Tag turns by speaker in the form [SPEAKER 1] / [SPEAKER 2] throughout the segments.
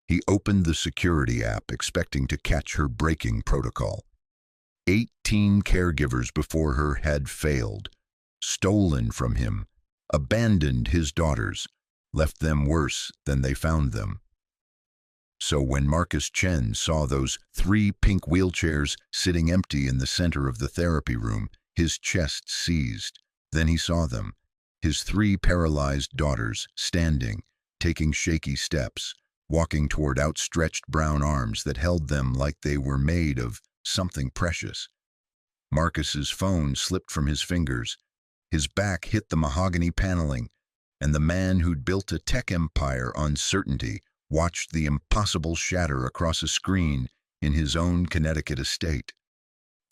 [SPEAKER 1] He opened the security app, expecting to catch her breaking protocol. 18 caregivers before her had failed, stolen from him, abandoned his daughters, left them worse than they found them. So when Marcus Chen saw those 3 pink wheelchairs sitting empty in the center of the therapy room, his chest seized. Then he saw them, his 3 paralyzed daughters, standing, taking shaky steps, walking toward outstretched brown arms that held them like they were made of something precious. Marcus's phone slipped from his fingers. His back hit the mahogany paneling, and the man who'd built a tech empire on certainty watched the impossible shatter across a screen in his own Connecticut estate.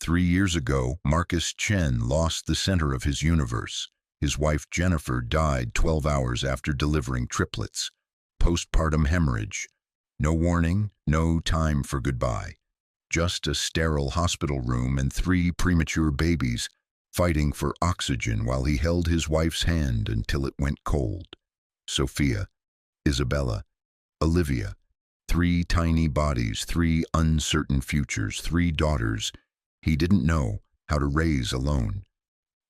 [SPEAKER 1] 3 years ago, Marcus Chen lost the center of his universe. His wife Jennifer died 12 hours after delivering triplets. Postpartum hemorrhage. No warning, no time for goodbye. Just a sterile hospital room and 3 premature babies fighting for oxygen while he held his wife's hand until it went cold. Sophia, Isabella, Olivia. 3 tiny bodies, 3 uncertain futures, 3 daughters he didn't know how to raise alone.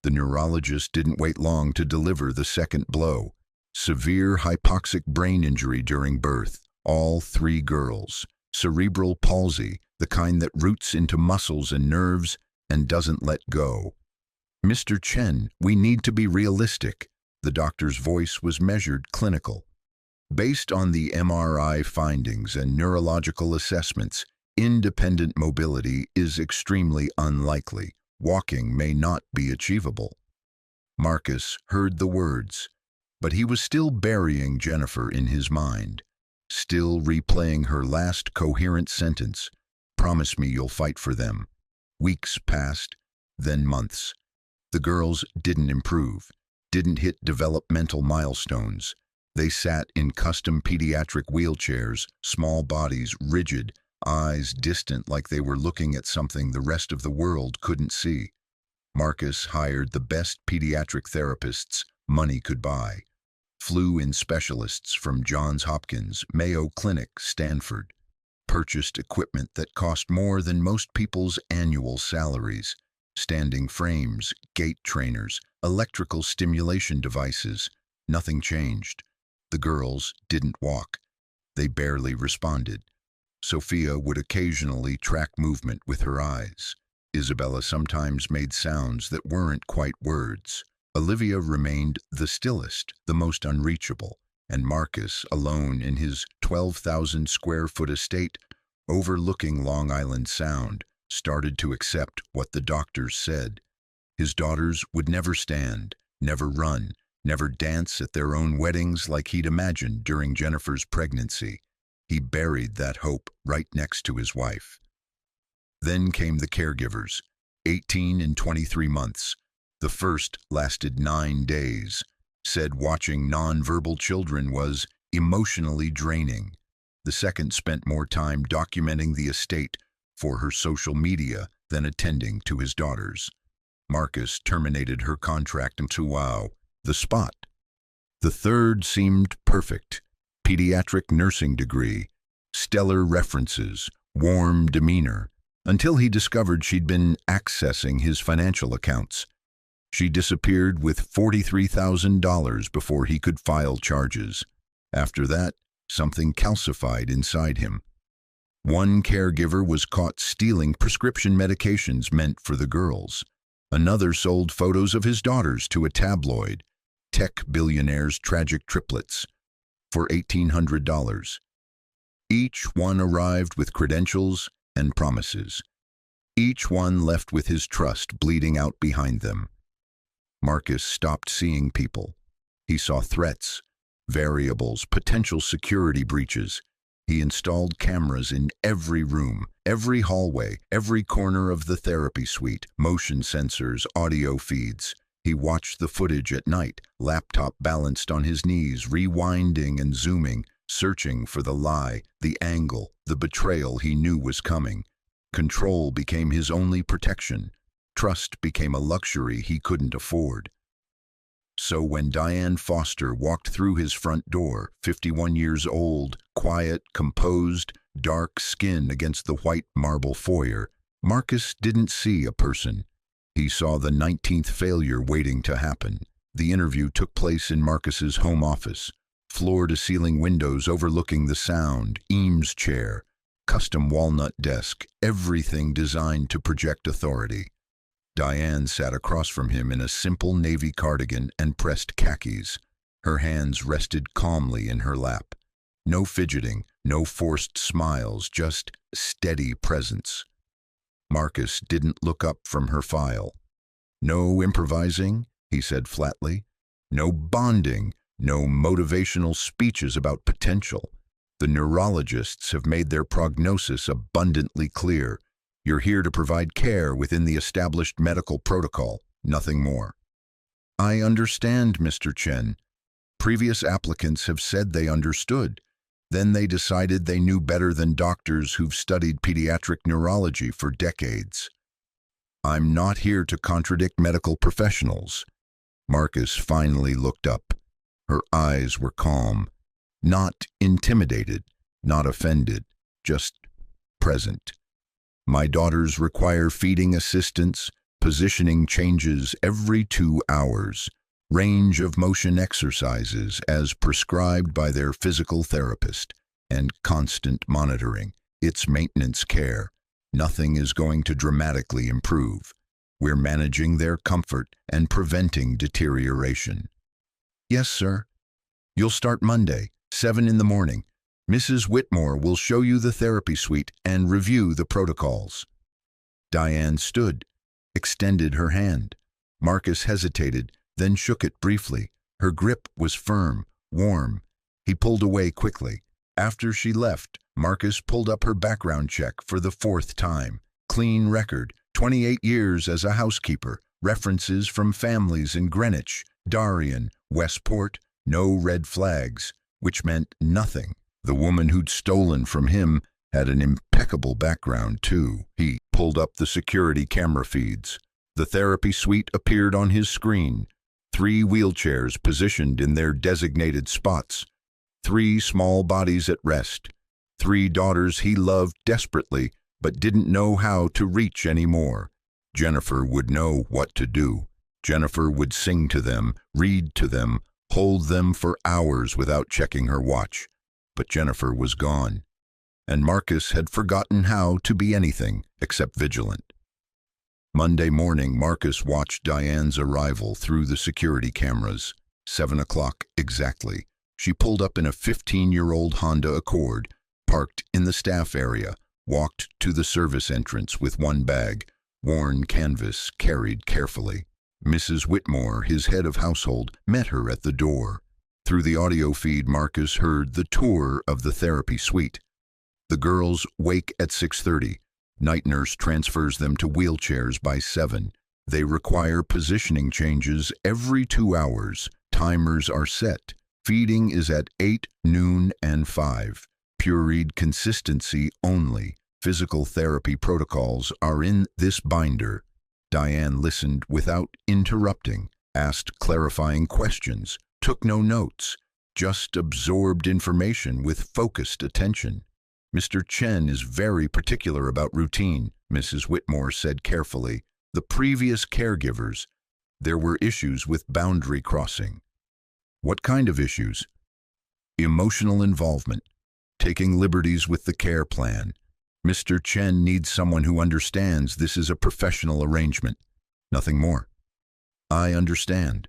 [SPEAKER 1] The neurologist didn't wait long to deliver the second blow. Severe hypoxic brain injury during birth, all 3 girls. Cerebral palsy, the kind that roots into muscles and nerves and doesn't let go. "Mr. Chen, we need to be realistic." The doctor's voice was measured, clinical. "Based on the MRI findings and neurological assessments, independent mobility is extremely unlikely. Walking may not be achievable." Marcus heard the words, but he was still burying Jennifer in his mind, still replaying her last coherent sentence, "Promise me you'll fight for them." Weeks passed, then months. The girls didn't improve, didn't hit developmental milestones. They sat in custom pediatric wheelchairs, small bodies rigid, eyes distant like they were looking at something the rest of the world couldn't see. Marcus hired the best pediatric therapists money could buy. Flew in specialists from Johns Hopkins, Mayo Clinic, Stanford. Purchased equipment that cost more than most people's annual salaries. Standing frames, gait trainers, electrical stimulation devices. Nothing changed. The girls didn't walk. They barely responded. Sophia would occasionally track movement with her eyes. Isabella sometimes made sounds that weren't quite words. Olivia remained the stillest, the most unreachable, and Marcus, alone in his 12,000-square-foot estate overlooking Long Island Sound, started to accept what the doctors said. His daughters would never stand, never run, never dance at their own weddings like he'd imagined during Jennifer's pregnancy. He buried that hope right next to his wife. Then came the caregivers, 18 and 23 months. The first lasted 9 days. Said watching non-verbal children was emotionally draining. The second spent more time documenting the estate for her social media than attending to his daughters. Marcus terminated her contract into the spot. The third seemed perfect. Pediatric nursing degree, stellar references, warm demeanor, until he discovered she'd been accessing his financial accounts. She disappeared with $43,000 before he could file charges. After that, something calcified inside him. One caregiver was caught stealing prescription medications meant for the girls. Another sold photos of his daughters to a tabloid, Tech Billionaire's Tragic Triplets, for $1,800. Each one arrived with credentials and promises. Each one left with his trust bleeding out behind them. Marcus stopped seeing people. He saw threats, variables, potential security breaches. He installed cameras in every room, every hallway, every corner of the therapy suite, motion sensors, audio feeds. He watched the footage at night, laptop balanced on his knees, rewinding and zooming, searching for the lie, the angle, the betrayal he knew was coming. Control became his only protection. Trust became a luxury he couldn't afford. So when Diane Foster walked through his front door, 51 years old, quiet, composed, dark skin against the white marble foyer, Marcus didn't see a person. He saw the 19th failure waiting to happen. The interview took place in Marcus's home office. Floor-to-ceiling windows overlooking the sound, Eames chair, custom walnut desk, everything designed to project authority. Diane sat across from him in a simple navy cardigan and pressed khakis. Her hands rested calmly in her lap. No fidgeting, no forced smiles, just steady presence. Marcus didn't look up from her file. "No improvising," he said flatly. "No bonding, no motivational speeches about potential. The neurologists have made their prognosis abundantly clear. You're here to provide care within the established medical protocol, nothing more." "I understand, Mr. Chen. Previous applicants have said they understood. Then they decided they knew better than doctors who've studied pediatric neurology for decades." "I'm not here to contradict medical professionals." Marcus finally looked up. Her eyes were calm. Not intimidated, not offended, just present. "My daughters require feeding assistance, positioning changes every 2 hours, range of motion exercises as prescribed by their physical therapist, and constant monitoring. It's maintenance care. Nothing is going to dramatically improve. We're managing their comfort and preventing deterioration." "Yes, sir. You'll start Monday, 7 in the morning. Mrs. Whitmore will show you the therapy suite and review the protocols." Diane stood, extended her hand. Marcus hesitated, then shook it briefly. Her grip was firm, warm. He pulled away quickly. After she left, Marcus pulled up her background check for the 4th time. Clean record, 28 years as a housekeeper, references from families in Greenwich, Darien, Westport, no red flags, which meant nothing. The woman who'd stolen from him had an impeccable background, too. He pulled up the security camera feeds. The therapy suite appeared on his screen. 3 wheelchairs positioned in their designated spots. 3 small bodies at rest. 3 daughters he loved desperately, but didn't know how to reach anymore. Jennifer would know what to do. Jennifer would sing to them, read to them, hold them for hours without checking her watch. But Jennifer was gone, and Marcus had forgotten how to be anything except vigilant. Monday morning, Marcus watched Diane's arrival through the security cameras. 7 o'clock exactly. She pulled up in a 15-year-old Honda Accord, parked in the staff area, walked to the service entrance with 1 bag, worn canvas carried carefully. Mrs. Whitmore, his head of household, met her at the door. Through the audio feed, Marcus heard the tour of the therapy suite. The girls wake at 6:30. Night nurse transfers them to wheelchairs by 7. They require positioning changes every 2 hours. Timers are set. Feeding is at 8, noon, and 5. Pureed consistency only. Physical therapy protocols are in this binder. Diane listened without interrupting, asked clarifying questions, took no notes, just absorbed information with focused attention. "Mr. Chen is very particular about routine," Mrs. Whitmore said carefully. "The previous caregivers, there were issues with boundary crossing." "What kind of issues?" "Emotional involvement, taking liberties with the care plan. Mr. Chen needs someone who understands this is a professional arrangement. Nothing more." "I understand."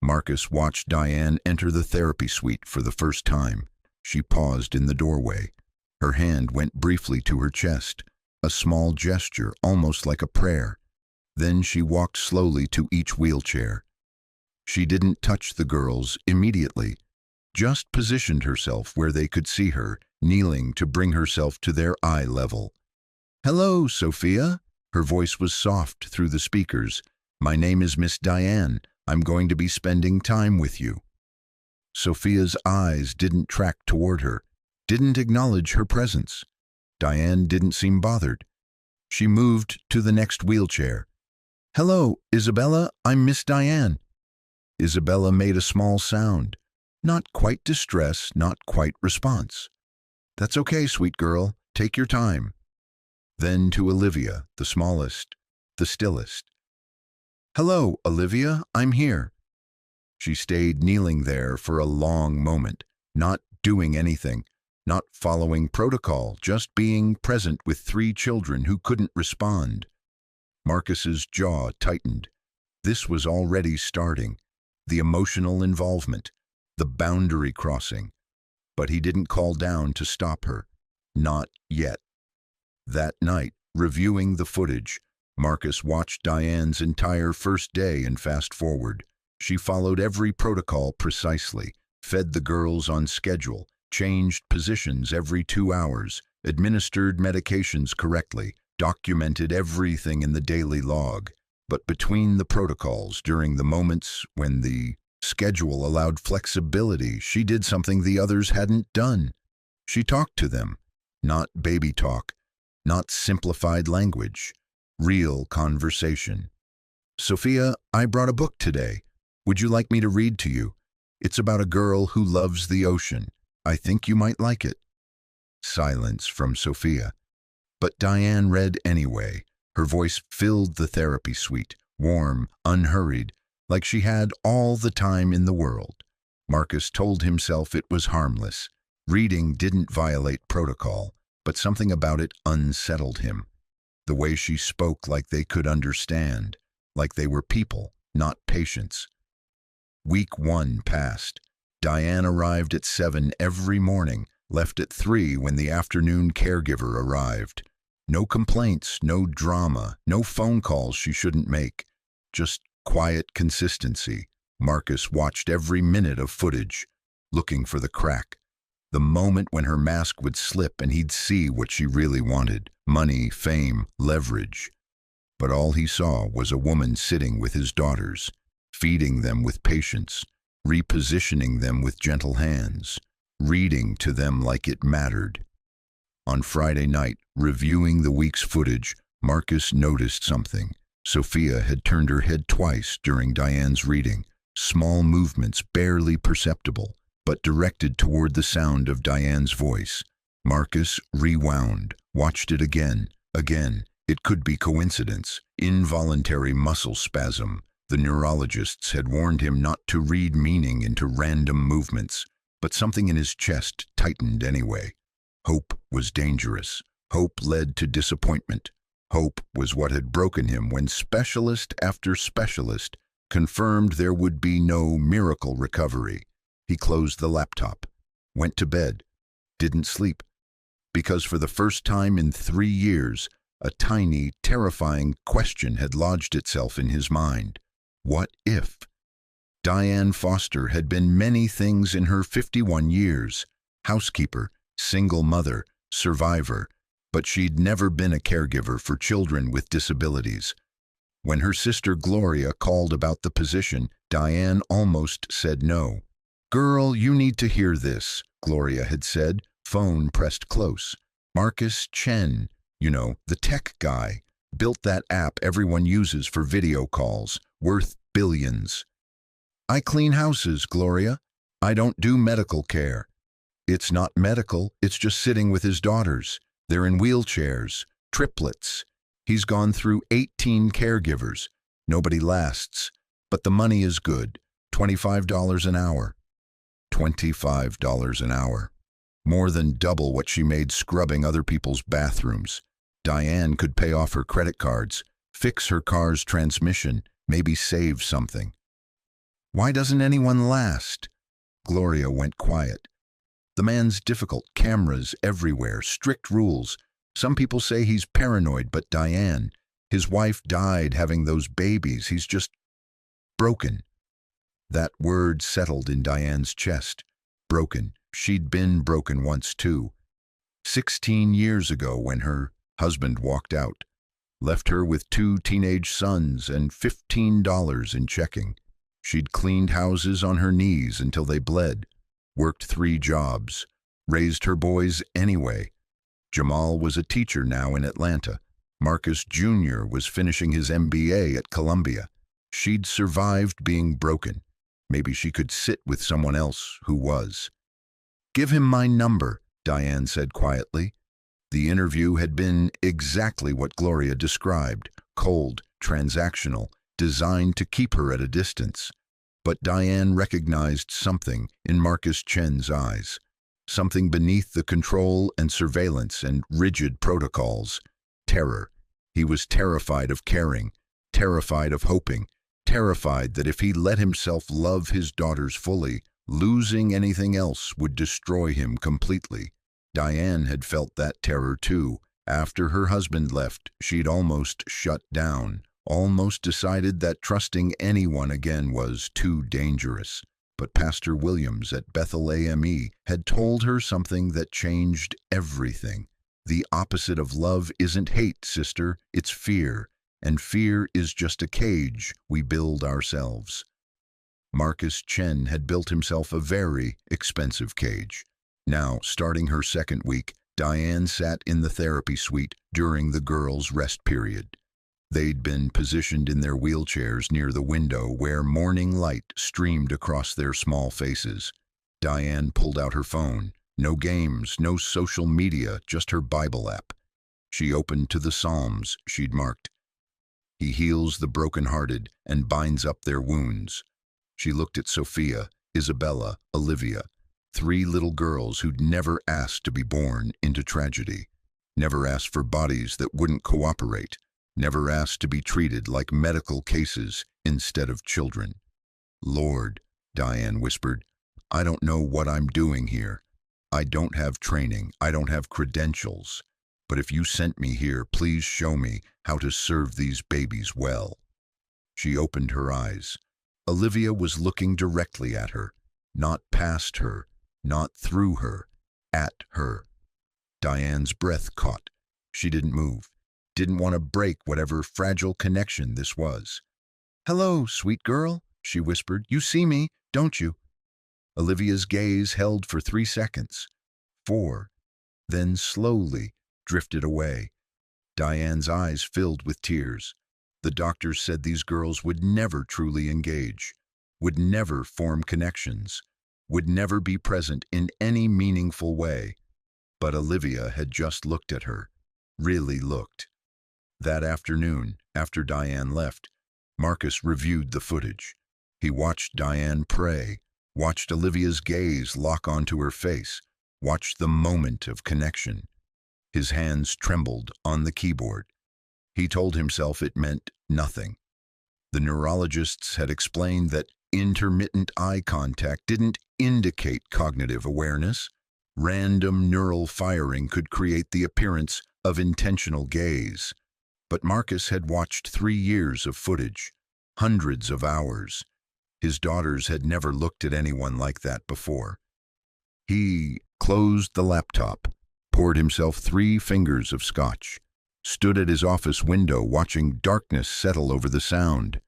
[SPEAKER 1] Marcus watched Diane enter the therapy suite for the first time. She paused in the doorway. Her hand went briefly to her chest, a small gesture almost like a prayer. Then she walked slowly to each wheelchair. She didn't touch the girls immediately, just positioned herself where they could see her, kneeling to bring herself to their eye level. "Hello, Sophia." Her voice was soft through the speakers. "My name is Miss Diane. I'm going to be spending time with you." Sophia's eyes didn't track toward her, didn't acknowledge her presence. Diane didn't seem bothered. She moved to the next wheelchair. "Hello, Isabella. I'm Miss Diane." Isabella made a small sound. Not quite distress, not quite response. "That's okay, sweet girl. Take your time." Then to Olivia, the smallest, the stillest. "Hello, Olivia, I'm here." She stayed kneeling there for a long moment, not doing anything, not following protocol, just being present with three children who couldn't respond. Marcus's jaw tightened. This was already starting. The emotional involvement, the boundary crossing. But he didn't call down to stop her. Not yet. That night, reviewing the footage, Marcus watched Diane's entire first day and fast forward. She followed every protocol precisely, fed the girls on schedule, changed positions every 2 hours, administered medications correctly, documented everything in the daily log. But between the protocols, during the moments when the schedule allowed flexibility, she did something the others hadn't done. She talked to them. Not baby talk, not simplified language, real conversation. "Sophia, I brought a book today. Would you like me to read to you? It's about a girl who loves the ocean. I think you might like it." Silence from Sophia. But Diane read anyway. Her voice filled the therapy suite, warm, unhurried, like she had all the time in the world. Marcus told himself it was harmless. Reading didn't violate protocol, but something about it unsettled him. The way she spoke like they could understand, like they were people, not patients. Week 1 passed. Diane arrived at 7 every morning, left at 3 when the afternoon caregiver arrived. No complaints, no drama, no phone calls she shouldn't make. Just quiet consistency. Marcus watched every minute of footage, looking for the crack. The moment when her mask would slip and he'd see what she really wanted. Money, fame, leverage. But all he saw was a woman sitting with his daughters, feeding them with patience, repositioning them with gentle hands, reading to them like it mattered. On Friday night, reviewing the week's footage, Marcus noticed something. Sophia had turned her head twice during Diane's reading, small movements barely perceptible, but directed toward the sound of Diane's voice. Marcus rewound, watched it again. It could be coincidence, involuntary muscle spasm. The neurologists had warned him not to read meaning into random movements, but something in his chest tightened anyway. Hope was dangerous. Hope led to disappointment. Hope was what had broken him when specialist after specialist confirmed there would be no miracle recovery. He closed the laptop, went to bed, didn't sleep, because for the first time in 3 years, a tiny, terrifying question had lodged itself in his mind. What if? Diane Foster had been many things in her 51 years. Housekeeper, single mother, survivor, but she'd never been a caregiver for children with disabilities. When her sister Gloria called about the position, Diane almost said no. "Girl, you need to hear this," Gloria had said, phone pressed close. "Marcus Chen, the tech guy, built that app everyone uses for video calls, worth billions." "I clean houses, Gloria. I don't do medical care." "It's not medical, it's just sitting with his daughters. They're in wheelchairs, triplets. He's gone through 18 caregivers. Nobody lasts, but the money is good, $25 an hour." $25 an hour. More than double what she made scrubbing other people's bathrooms. Diane could pay off her credit cards, fix her car's transmission, maybe save something. "Why doesn't anyone last?" Gloria went quiet. "The man's difficult, cameras everywhere, strict rules. Some people say he's paranoid, but Diane, his wife died having those babies. He's just broken." That word settled in Diane's chest. Broken. She'd been broken once too. 16 years ago when her husband walked out, left her with 2 teenage sons and $15 in checking. She'd cleaned houses on her knees until they bled, worked 3 jobs, raised her boys anyway. Jamal was a teacher now in Atlanta. Marcus Jr. was finishing his MBA at Columbia. She'd survived being broken. Maybe she could sit with someone else who was. "Give him my number," Diane said quietly. The interview had been exactly what Gloria described, cold, transactional, designed to keep her at a distance. But Diane recognized something in Marcus Chen's eyes, something beneath the control and surveillance and rigid protocols. Terror. He was terrified of caring, terrified of hoping, terrified that if he let himself love his daughters fully, losing anything else would destroy him completely. Diane had felt that terror too. After her husband left, she'd almost shut down, almost decided that trusting anyone again was too dangerous. But Pastor Williams at Bethel AME had told her something that changed everything. The opposite of love isn't hate, sister, it's fear. And fear is just a cage we build ourselves. Marcus Chen had built himself a very expensive cage. Now, starting her second week, Diane sat in the therapy suite during the girls' rest period. They'd been positioned in their wheelchairs near the window where morning light streamed across their small faces. Diane pulled out her phone. No games, no social media, just her Bible app. She opened to the Psalms she'd marked. He heals the brokenhearted and binds up their wounds. She looked at Sophia, Isabella, Olivia, 3 little girls who'd never asked to be born into tragedy, never asked for bodies that wouldn't cooperate, never asked to be treated like medical cases instead of children. "Lord," Diane whispered, "I don't know what I'm doing here. I don't have training, I don't have credentials. But if you sent me here, please show me how to serve these babies well." She opened her eyes. Olivia was looking directly at her, not past her, not through her, at her. Diane's breath caught. She didn't move, didn't want to break whatever fragile connection this was. "Hello, sweet girl," she whispered. "You see me, don't you?" Olivia's gaze held for 3 seconds, 4, then slowly drifted away. Diane's eyes filled with tears. The doctors said these girls would never truly engage, would never form connections, would never be present in any meaningful way. But Olivia had just looked at her, really looked. That afternoon, after Diane left, Marcus reviewed the footage. He watched Diane pray, watched Olivia's gaze lock onto her face, watched the moment of connection. His hands trembled on the keyboard. He told himself it meant nothing. The neurologists had explained that intermittent eye contact didn't indicate cognitive awareness. Random neural firing could create the appearance of intentional gaze. But Marcus had watched 3 years of footage, hundreds of hours. His daughters had never looked at anyone like that before. He closed the laptop, poured himself 3 fingers of scotch, stood at his office window watching darkness settle over the sound.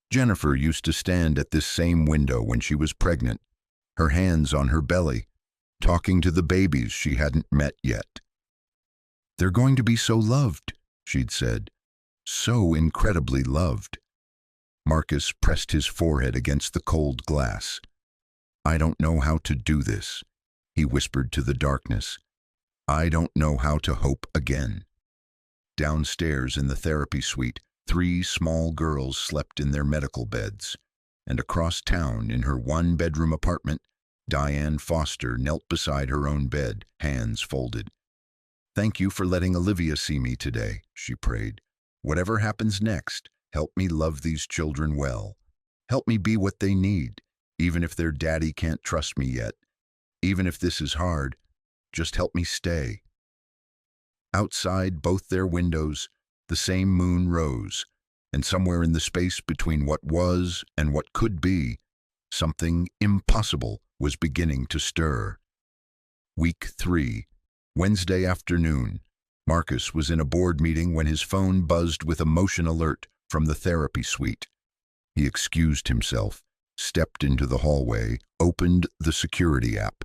[SPEAKER 1] Jennifer used to stand at this same window when she was pregnant, her hands on her belly, talking to the babies she hadn't met yet. "They're going to be so loved," she'd said. "So incredibly loved." Marcus pressed his forehead against the cold glass. "I don't know how to do this," he whispered to the darkness. "I don't know how to hope again." Downstairs in the therapy suite, 3 small girls slept in their medical beds. And across town, in her 1-bedroom apartment, Diane Foster knelt beside her own bed, hands folded. "Thank you for letting Olivia see me today," she prayed. "Whatever happens next, help me love these children well. Help me be what they need, even if their daddy can't trust me yet. Even if this is hard, just help me stay." Outside both their windows, the same moon rose, and somewhere in the space between what was and what could be, something impossible was beginning to stir. Week 3, Wednesday afternoon. Marcus was in a board meeting when his phone buzzed with a motion alert from the therapy suite. He excused himself, stepped into the hallway, opened the security app.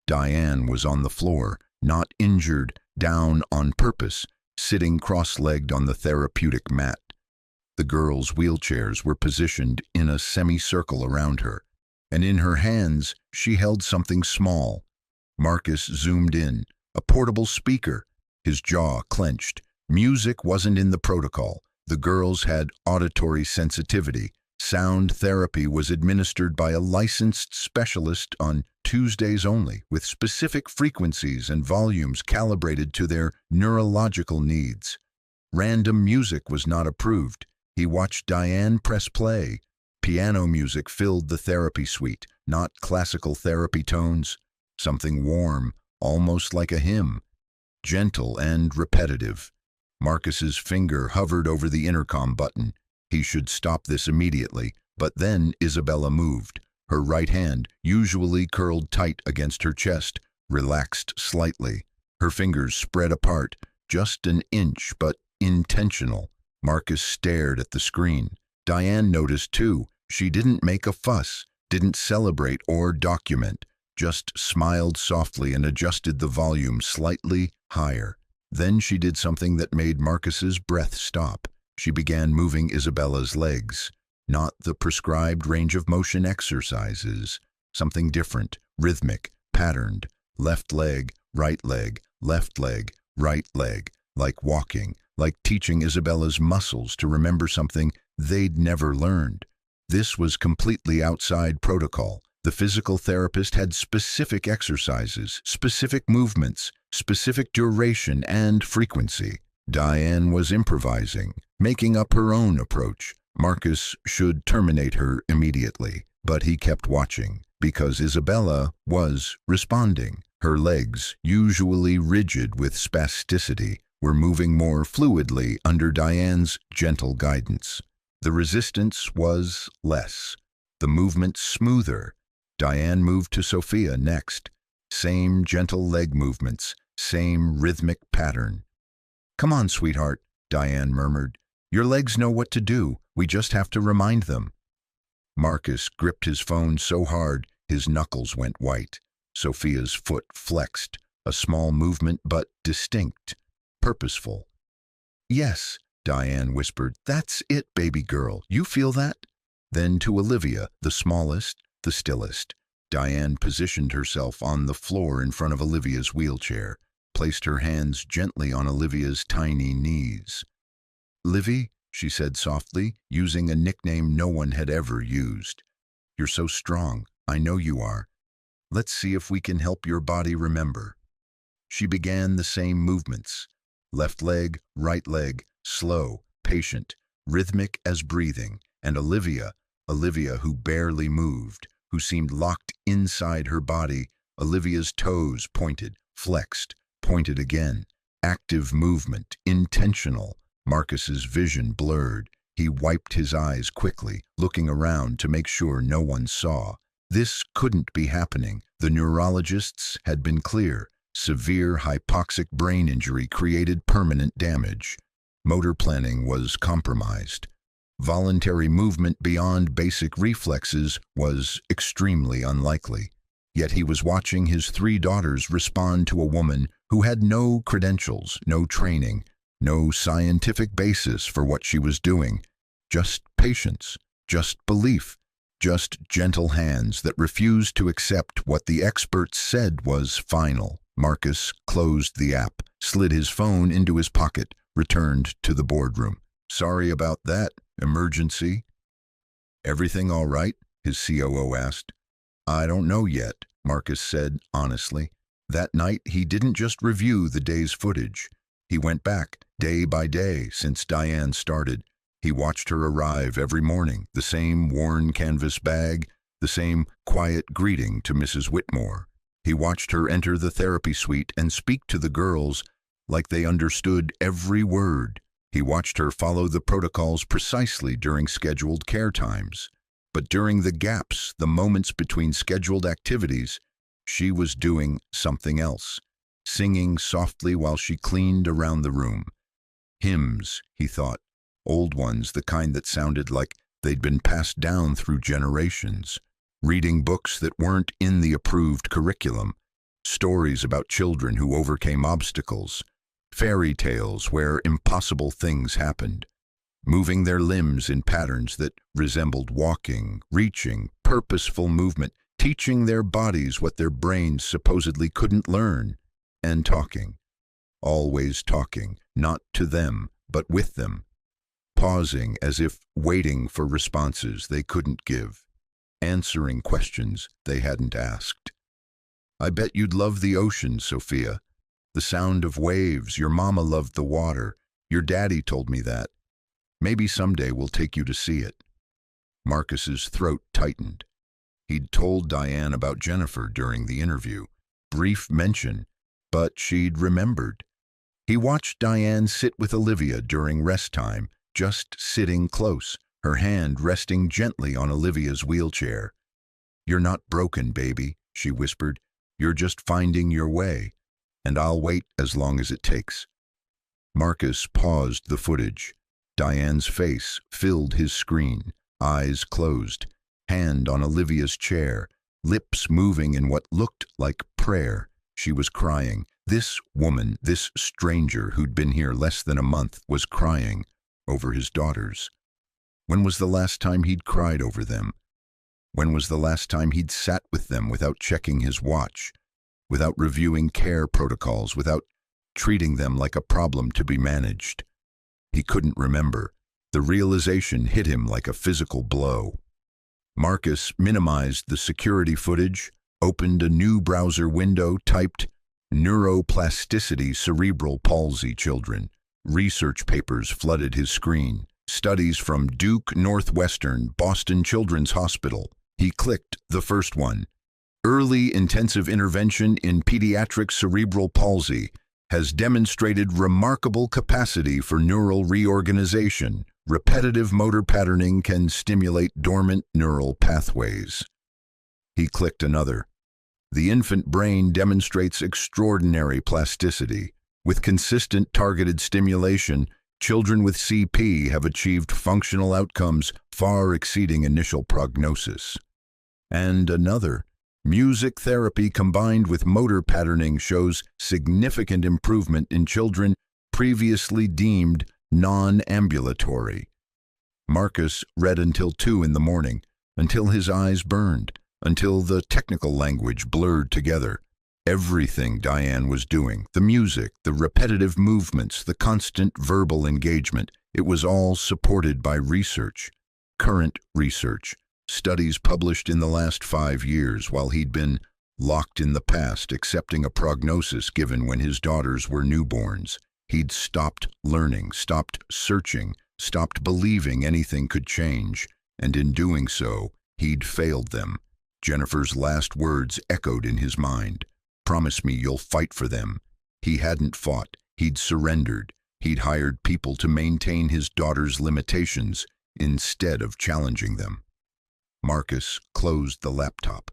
[SPEAKER 1] Diane was on the floor, not injured, down on purpose, sitting cross-legged on the therapeutic mat. The girls' wheelchairs were positioned in a semicircle around her, and in her hands she held something small. Marcus zoomed in, a portable speaker. His jaw clenched. Music wasn't in the protocol. The girls had auditory sensitivity. Sound therapy was administered by a licensed specialist on Tuesdays only, with specific frequencies and volumes calibrated to their neurological needs. Random music was not approved. He watched Diane press play. Piano music filled the therapy suite, not classical therapy tones. Something warm, almost like a hymn. Gentle and repetitive. Marcus's finger hovered over the intercom button. He should stop this immediately, but then Isabella moved. Her right hand, usually curled tight against her chest, relaxed slightly. Her fingers spread apart, just an inch, but intentional. Marcus stared at the screen. Diane noticed too. She didn't make a fuss, didn't celebrate or document, just smiled softly and adjusted the volume slightly higher. Then she did something that made Marcus's breath stop. She began moving Isabella's legs, not the prescribed range of motion exercises, something different, rhythmic, patterned, left leg, right leg, left leg, right leg, like walking, like teaching Isabella's muscles to remember something they'd never learned. This was completely outside protocol. The physical therapist had specific exercises, specific movements, specific duration and frequency. Diane was improvising, making up her own approach. Marcus should terminate her immediately, but he kept watching, because Isabella was responding. Her legs, usually rigid with spasticity, were moving more fluidly under Diane's gentle guidance. The resistance was less, the movement smoother. Diane moved to Sophia next. Same gentle leg movements, same rhythmic pattern. "Come on, sweetheart," Diane murmured. "Your legs know what to do. We just have to remind them." Marcus gripped his phone so hard his knuckles went white. Sophia's foot flexed, a small movement but distinct, purposeful. "Yes," Diane whispered. "That's it, baby girl. You feel that?" Then to Olivia, the smallest, the stillest. Diane positioned herself on the floor in front of Olivia's wheelchair, placed her hands gently on Olivia's tiny knees. "Livy," she said softly, using a nickname no one had ever used. "You're so strong. I know you are. Let's see if we can help your body remember." She began the same movements. Left leg, right leg, slow, patient, rhythmic as breathing. And Olivia, who barely moved, who seemed locked inside her body, Olivia's toes pointed, flexed, pointed again. Active movement, intentional. Marcus's vision blurred. He wiped his eyes quickly, looking around to make sure no one saw. This couldn't be happening. The neurologists had been clear. Severe hypoxic brain injury created permanent damage. Motor planning was compromised. Voluntary movement beyond basic reflexes was extremely unlikely. Yet he was watching his 3 daughters respond to a woman who had no credentials, no training, no scientific basis for what she was doing. Just patience, just belief, just gentle hands that refused to accept what the experts said was final. Marcus closed the app, slid his phone into his pocket, returned to the boardroom. "Sorry about that. Emergency?" "Everything all right?" his COO asked. "I don't know yet," Marcus said honestly. That night, he didn't just review the day's footage. He went back, day by day, since Diane started. He watched her arrive every morning, the same worn canvas bag, the same quiet greeting to Mrs. Whitmore. He watched her enter the therapy suite and speak to the girls like they understood every word. He watched her follow the protocols precisely during scheduled care times. But during the gaps, the moments between scheduled activities, she was doing something else, singing softly while she cleaned around the room. Hymns, he thought, old ones, the kind that sounded like they'd been passed down through generations. Reading books that weren't in the approved curriculum, stories about children who overcame obstacles, fairy tales where impossible things happened. moving their limbs in patterns that resembled walking, reaching, purposeful movement, teaching their bodies what their brains supposedly couldn't learn, and talking. Always talking, not to them, but with them, pausing as if waiting for responses they couldn't give, answering questions they hadn't asked. I bet you'd love the ocean, Sophia. The sound of waves, your mama loved the water. Your daddy told me that. Maybe someday we'll take you to see it. Marcus's throat tightened. He'd told Diane about Jennifer during the interview. Brief mention, but she'd remembered. He watched Diane sit with Olivia during rest time, just sitting close, her hand resting gently on Olivia's wheelchair. "You're not broken, baby," she whispered. "You're just finding your way, and I'll wait as long as it takes." Marcus paused the footage. Diane's face filled his screen, eyes closed, hand on Olivia's chair, lips moving in what looked like prayer. She was crying. This woman, this stranger who'd been here less than a month, was crying over his daughters. When was the last time he'd cried over them? When was the last time he'd sat with them without checking his watch, without reviewing care protocols, without treating them like a problem to be managed? He couldn't remember. The realization hit him like a physical blow. Marcus minimized the security footage, opened a new browser window, typed neuroplasticity cerebral palsy children. Research papers flooded his screen. Studies from Duke Northwestern, Boston Children's Hospital. He clicked the first one. Early intensive intervention in pediatric cerebral palsy has demonstrated remarkable capacity for neural reorganization. Repetitive motor patterning can stimulate dormant neural pathways. He clicked another. The infant brain demonstrates extraordinary plasticity. With consistent targeted stimulation, children with CP have achieved functional outcomes far exceeding initial prognosis. And another. Music therapy combined with motor patterning shows significant improvement in children previously deemed non-ambulatory. Marcus read until 2 in the morning, until his eyes burned, until the technical language blurred together. Everything Diane was doing, the music, the repetitive movements, the constant verbal engagement, it was all supported by research, current research, studies published in the last 5 years while he'd been locked in the past, accepting a prognosis given when his daughters were newborns. He'd stopped learning, stopped searching, stopped believing anything could change, and in doing so, he'd failed them. Jennifer's last words echoed in his mind. "Promise me you'll fight for them." He hadn't fought. He'd surrendered. He'd hired people to maintain his daughter's limitations instead of challenging them. Marcus closed the laptop,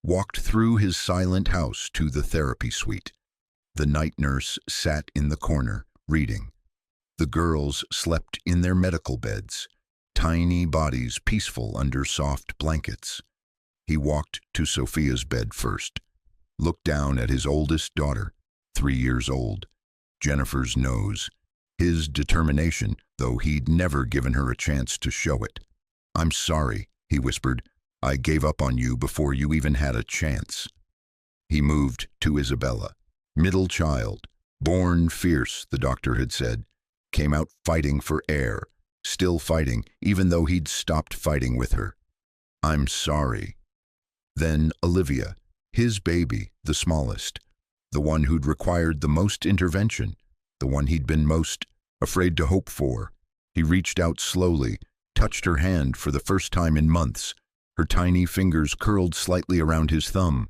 [SPEAKER 1] walked through his silent house to the therapy suite. The night nurse sat in the corner, reading. The girls slept in their medical beds, tiny bodies peaceful under soft blankets. He walked to Sophia's bed first, looked down at his oldest daughter, 3 years old, Jennifer's nose, his determination, though he'd never given her a chance to show it. "I'm sorry," he whispered. "I gave up on you before you even had a chance." He moved to Isabella, middle child, born fierce, the doctor had said, came out fighting for air, still fighting even though he'd stopped fighting with her. "I'm sorry." Then Olivia, his baby, the smallest, the one who'd required the most intervention, the one he'd been most afraid to hope for. He reached out slowly, touched her hand for the first time in months, her tiny fingers curled slightly around his thumb.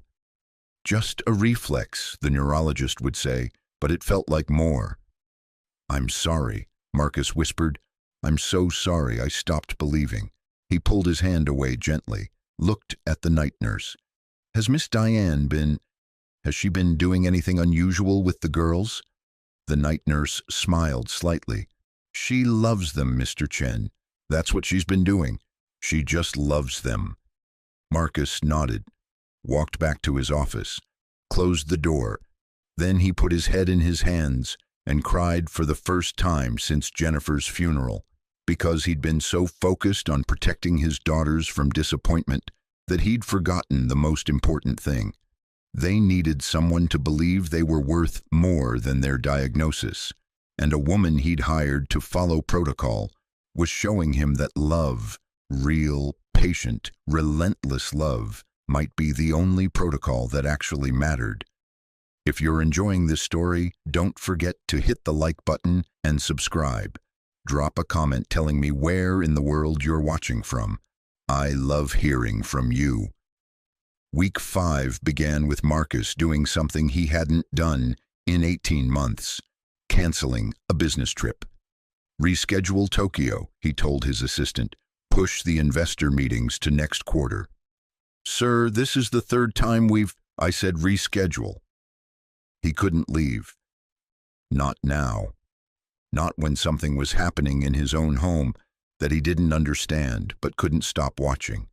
[SPEAKER 1] Just a reflex, the neurologist would say, but it felt like more. "I'm sorry," Marcus whispered. "I'm so sorry I stopped believing." He pulled his hand away gently, looked at the night nurse. Has she been doing anything unusual with the girls?" The night nurse smiled slightly. "She loves them, Mr. Chen. That's what she's been doing. She just loves them." Marcus nodded, walked back to his office, closed the door. Then he put his head in his hands and cried for the first time since Jennifer's funeral, because he'd been so focused on protecting his daughters from disappointment that he'd forgotten the most important thing. They needed someone to believe they were worth more than their diagnosis, and a woman he'd hired to follow protocol was showing him that love, real, patient, relentless love, might be the only protocol that actually mattered. If you're enjoying this story, don't forget to hit the like button and subscribe. Drop a comment telling me where in the world you're watching from. I love hearing from you. Week 5 began with Marcus doing something he hadn't done in 18 months, canceling a business trip. Reschedule Tokyo, he told his assistant. Push the investor meetings to next quarter. Sir, this is the third time I said reschedule. He couldn't leave. Not now. Not when something was happening in his own home that he didn't understand but couldn't stop watching.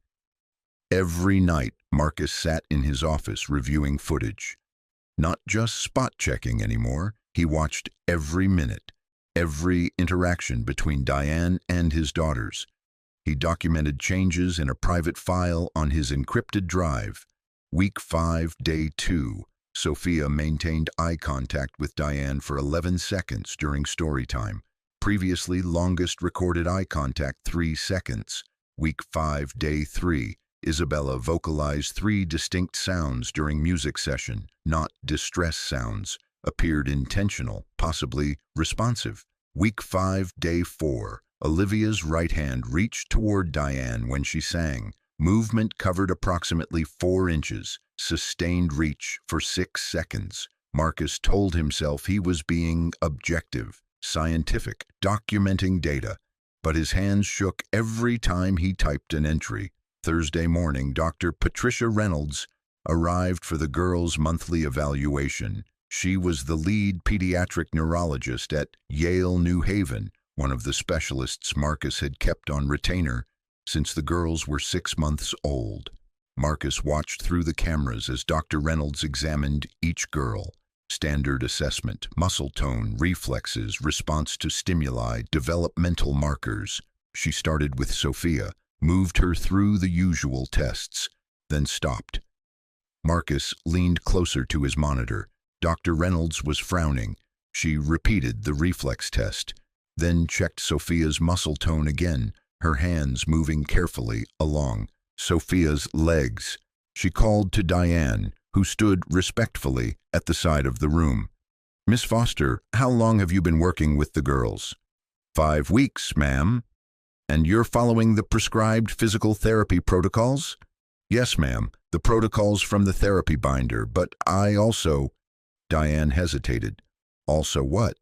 [SPEAKER 1] Every night, Marcus sat in his office reviewing footage. Not just spot checking anymore, he watched every minute, every interaction between Diane and his daughters. He documented changes in a private file on his encrypted drive. Week 5, Day 2. Sophia maintained eye contact with Diane for 11 seconds during story time. Previously longest recorded eye contact 3 seconds. Week 5, Day 3. Isabella vocalized 3 distinct sounds during music session, not distress sounds. Appeared intentional, possibly responsive. Week 5, Day 4. Olivia's right hand reached toward Diane when she sang. Movement covered approximately 4 inches. Sustained reach for 6 seconds. Marcus told himself he was being objective, scientific, documenting data, but his hands shook every time he typed an entry. Thursday morning, Dr. Patricia Reynolds arrived for the girls' monthly evaluation. She was the lead pediatric neurologist at Yale New Haven, one of the specialists Marcus had kept on retainer since the girls were 6 months old. Marcus watched through the cameras as Dr. Reynolds examined each girl. Standard assessment, muscle tone, reflexes, response to stimuli, developmental markers. She started with Sophia, moved her through the usual tests, then stopped. Marcus leaned closer to his monitor. Dr. Reynolds was frowning. She repeated the reflex test, then checked Sophia's muscle tone again, her hands moving carefully along Sophia's legs. She called to Diane, who stood respectfully at the side of the room. Miss Foster, how long have you been working with the girls? 5 weeks, ma'am. And you're following the prescribed physical therapy protocols? Yes, ma'am, the protocols from the therapy binder, but I also... Diane hesitated. Also what?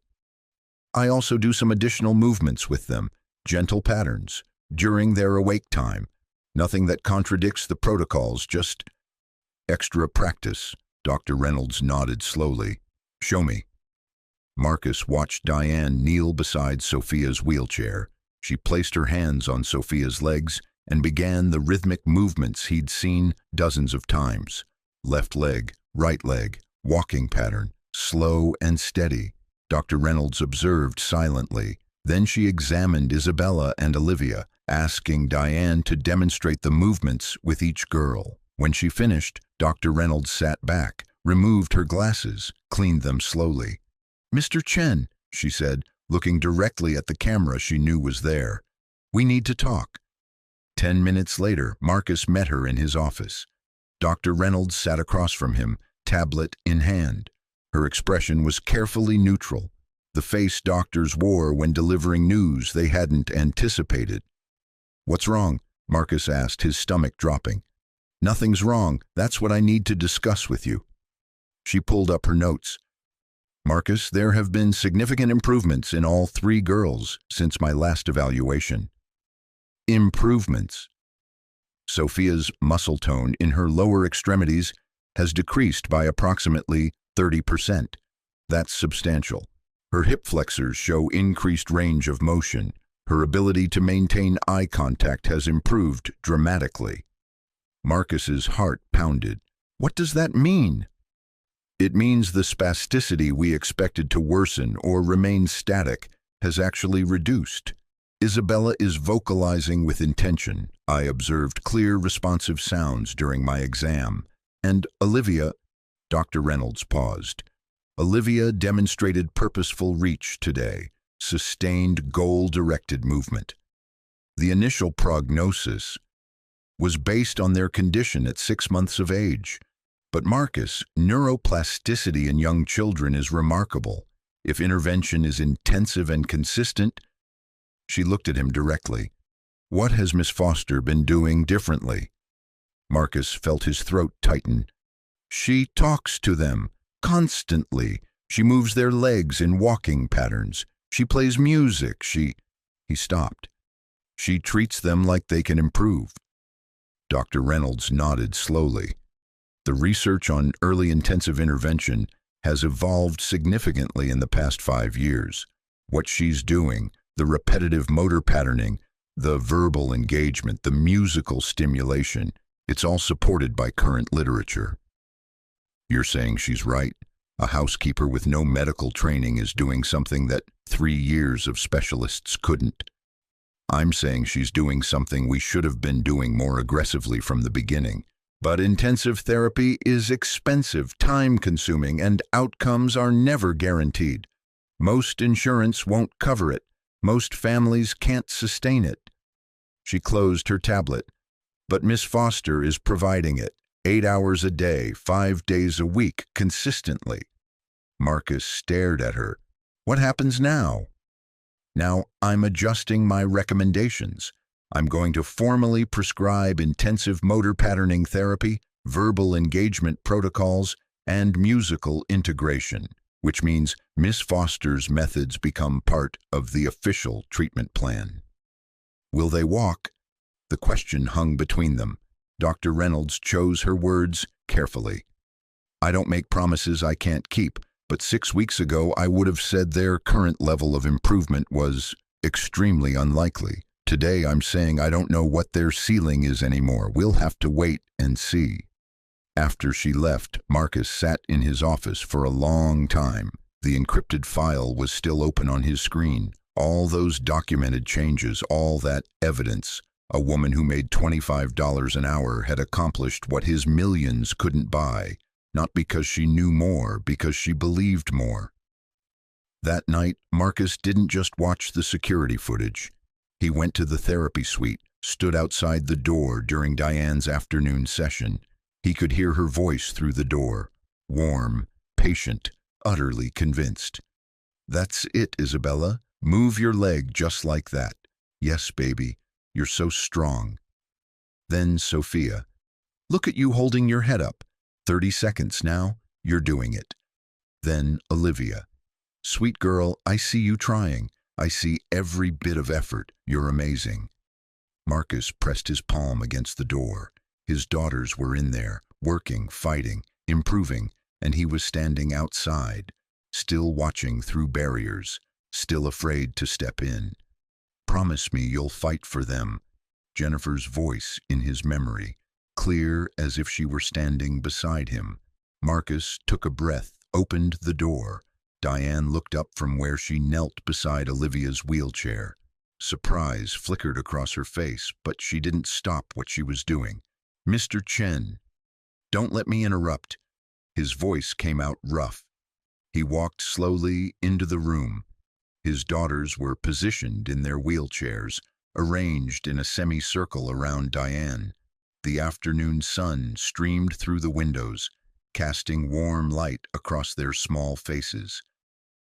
[SPEAKER 1] I also do some additional movements with them, gentle patterns, during their awake time. Nothing that contradicts the protocols, just extra practice. Dr. Reynolds nodded slowly. Show me. Marcus watched Diane kneel beside Sophia's wheelchair. She placed her hands on Sophia's legs and began the rhythmic movements he'd seen dozens of times. Left leg, right leg, walking pattern, slow and steady. Dr. Reynolds observed silently. Then she examined Isabella and Olivia, asking Diane to demonstrate the movements with each girl. When she finished, Dr. Reynolds sat back, removed her glasses, cleaned them slowly. Mr. Chen, she said, looking directly at the camera she knew was there. We need to talk. 10 minutes later, Marcus met her in his office. Dr. Reynolds sat across from him, tablet in hand. Her expression was carefully neutral, the face doctors wore when delivering news they hadn't anticipated. What's wrong? Marcus asked, his stomach dropping. Nothing's wrong. That's what I need to discuss with you. She pulled up her notes. Marcus, there have been significant improvements in all 3 girls since my last evaluation. Improvements. Sophia's muscle tone in her lower extremities has decreased by approximately 30%. That's substantial. Her hip flexors show increased range of motion. Her ability to maintain eye contact has improved dramatically. Marcus's heart pounded. What does that mean? It means the spasticity we expected to worsen or remain static has actually reduced. Isabella is vocalizing with intention. I observed clear, responsive sounds during my exam. And Olivia, Dr. Reynolds paused. Olivia demonstrated purposeful reach today, sustained goal-directed movement. The initial prognosis was based on their condition at 6 months of age. But Marcus, neuroplasticity in young children is remarkable. If intervention is intensive and consistent, she looked at him directly. What has Miss Foster been doing differently? Marcus felt his throat tighten. She talks to them constantly. She moves their legs in walking patterns. She plays music. He stopped. She treats them like they can improve. Dr. Reynolds nodded slowly. The research on early intensive intervention has evolved significantly in the past 5 years. What she's doing, the repetitive motor patterning, the verbal engagement, the musical stimulation, it's all supported by current literature. You're saying she's right? A housekeeper with no medical training is doing something that 3 years of specialists couldn't. I'm saying she's doing something we should have been doing more aggressively from the beginning. But intensive therapy is expensive, time-consuming, and outcomes are never guaranteed. Most insurance won't cover it. Most families can't sustain it. She closed her tablet. But Miss Foster is providing it, 8 hours a day, 5 days a week, consistently. Marcus stared at her. What happens now? Now I'm adjusting my recommendations. I'm going to formally prescribe intensive motor patterning therapy, verbal engagement protocols, and musical integration, which means Miss Foster's methods become part of the official treatment plan. Will they walk? The question hung between them. Dr. Reynolds chose her words carefully. I don't make promises I can't keep, but 6 weeks ago I would have said their current level of improvement was extremely unlikely. Today I'm saying I don't know what their ceiling is anymore. We'll have to wait and see. After she left, Marcus sat in his office for a long time. The encrypted file was still open on his screen. All those documented changes, all that evidence. A woman who made $25 an hour had accomplished what his millions couldn't buy, not because she knew more, because she believed more. That night, Marcus didn't just watch the security footage. He went to the therapy suite, stood outside the door during Diane's afternoon session. He could hear her voice through the door, warm, patient, utterly convinced. That's it, Isabella. Move your leg just like that. Yes, baby, you're so strong. Then Sophia. Look at you holding your head up. 30 seconds now, you're doing it. Then Olivia. Sweet girl, I see you trying. I see every bit of effort. You're amazing. Marcus pressed his palm against the door. His daughters were in there, working, fighting, improving, and he was standing outside, still watching through barriers, still afraid to step in. Promise me you'll fight for them. Jennifer's voice in his memory, clear as if she were standing beside him. Marcus took a breath, opened the door. Diane looked up from where she knelt beside Olivia's wheelchair. Surprise flickered across her face, but she didn't stop what she was doing. Mr. Chen, don't let me interrupt. His voice came out rough. He walked slowly into the room. His daughters were positioned in their wheelchairs, arranged in a semicircle around Diane. The afternoon sun streamed through the windows, casting warm light across their small faces.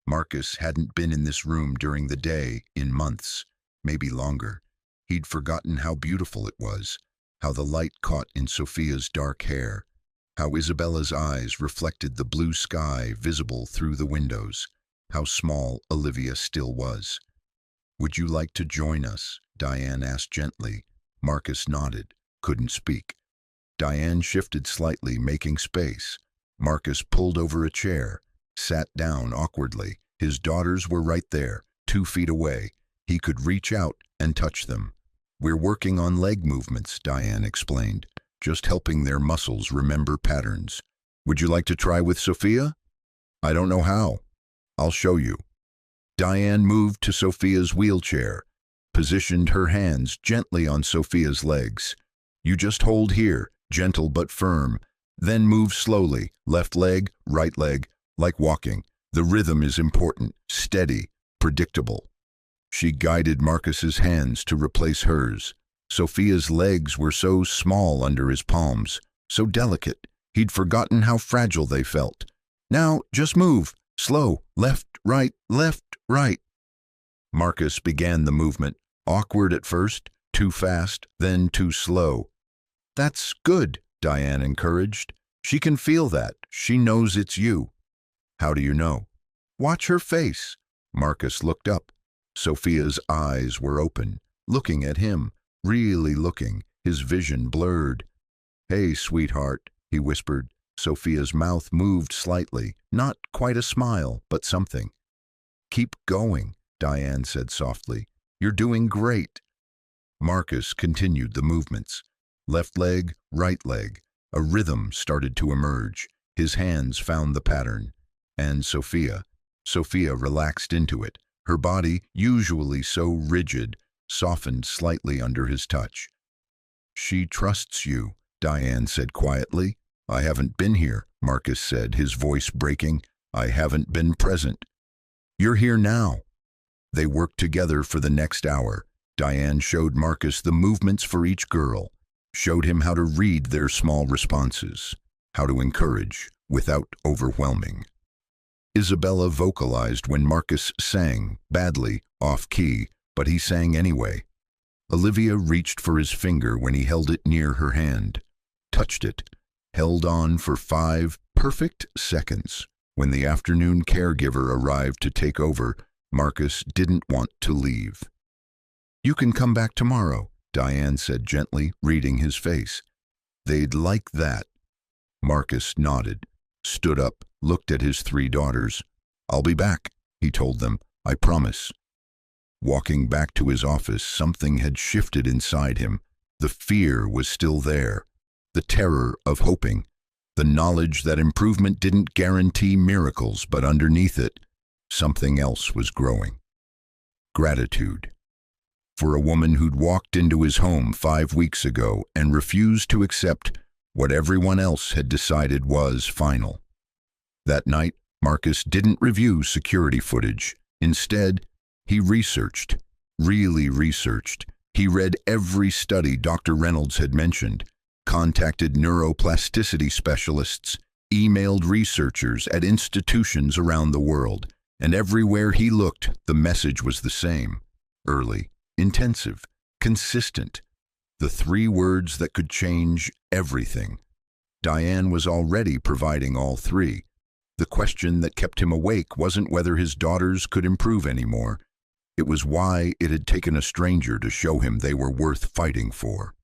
[SPEAKER 1] Marcus hadn't been in this room during the day in months, maybe longer. He'd forgotten how beautiful it was, how the light caught in Sophia's dark hair, how Isabella's eyes reflected the blue sky visible through the windows, how small Olivia still was. Would you like to join us? Diane asked gently. Marcus nodded, couldn't speak. Diane shifted slightly, making space. Marcus pulled over a chair, sat down awkwardly. His daughters were right there, 2 feet away. He could reach out and touch them. We're working on leg movements, Diane explained, just helping their muscles remember patterns. Would you like to try with Sophia? I don't know how. I'll show you. Diane moved to Sophia's wheelchair, positioned her hands gently on Sophia's legs. You just hold here, gentle but firm. Then move slowly, left leg, like walking. The rhythm is important, steady, predictable. She guided Marcus's hands to replace hers. Sophia's legs were so small under his palms, so delicate, he'd forgotten how fragile they felt. Now, just move, slow, left, right, left, right. Marcus began the movement, awkward at first, too fast, then too slow. That's good, Diane encouraged. She can feel that. She knows it's you. How do you know? Watch her face. Marcus looked up. Sophia's eyes were open, looking at him, really looking, his vision blurred. Hey, sweetheart, he whispered. Sophia's mouth moved slightly, not quite a smile, but something. Keep going, Diane said softly. You're doing great. Marcus continued the movements. Left leg, right leg. A rhythm started to emerge. His hands found the pattern. And Sophia relaxed into it. Her body, usually so rigid, softened slightly under his touch. She trusts you, Diane said quietly. I haven't been here, Marcus said, his voice breaking. I haven't been present. You're here now. They worked together for the next hour. Diane showed Marcus the movements for each girl, showed him how to read their small responses, how to encourage without overwhelming. Isabella vocalized when Marcus sang, badly, off-key, but he sang anyway. Olivia reached for his finger when he held it near her hand, touched it, held on for 5 perfect seconds. When the afternoon caregiver arrived to take over, Marcus didn't want to leave. You can come back tomorrow, Diane said gently, reading his face. They'd like that. Marcus nodded, stood up, looked at his 3 daughters. I'll be back, he told them. I promise. Walking back to his office, something had shifted inside him. The fear was still there, the terror of hoping, the knowledge that improvement didn't guarantee miracles, but underneath it, something else was growing. Gratitude. For a woman who'd walked into his home 5 weeks ago and refused to accept what everyone else had decided was final. That night, Marcus didn't review security footage. Instead, he researched, really researched. He read every study Dr. Reynolds had mentioned, contacted neuroplasticity specialists, emailed researchers at institutions around the world, and everywhere he looked, the message was the same. Early, intensive, consistent. The 3 words that could change everything. Diane was already providing all 3. The question that kept him awake wasn't whether his daughters could improve anymore. It was why it had taken a stranger to show him they were worth fighting for.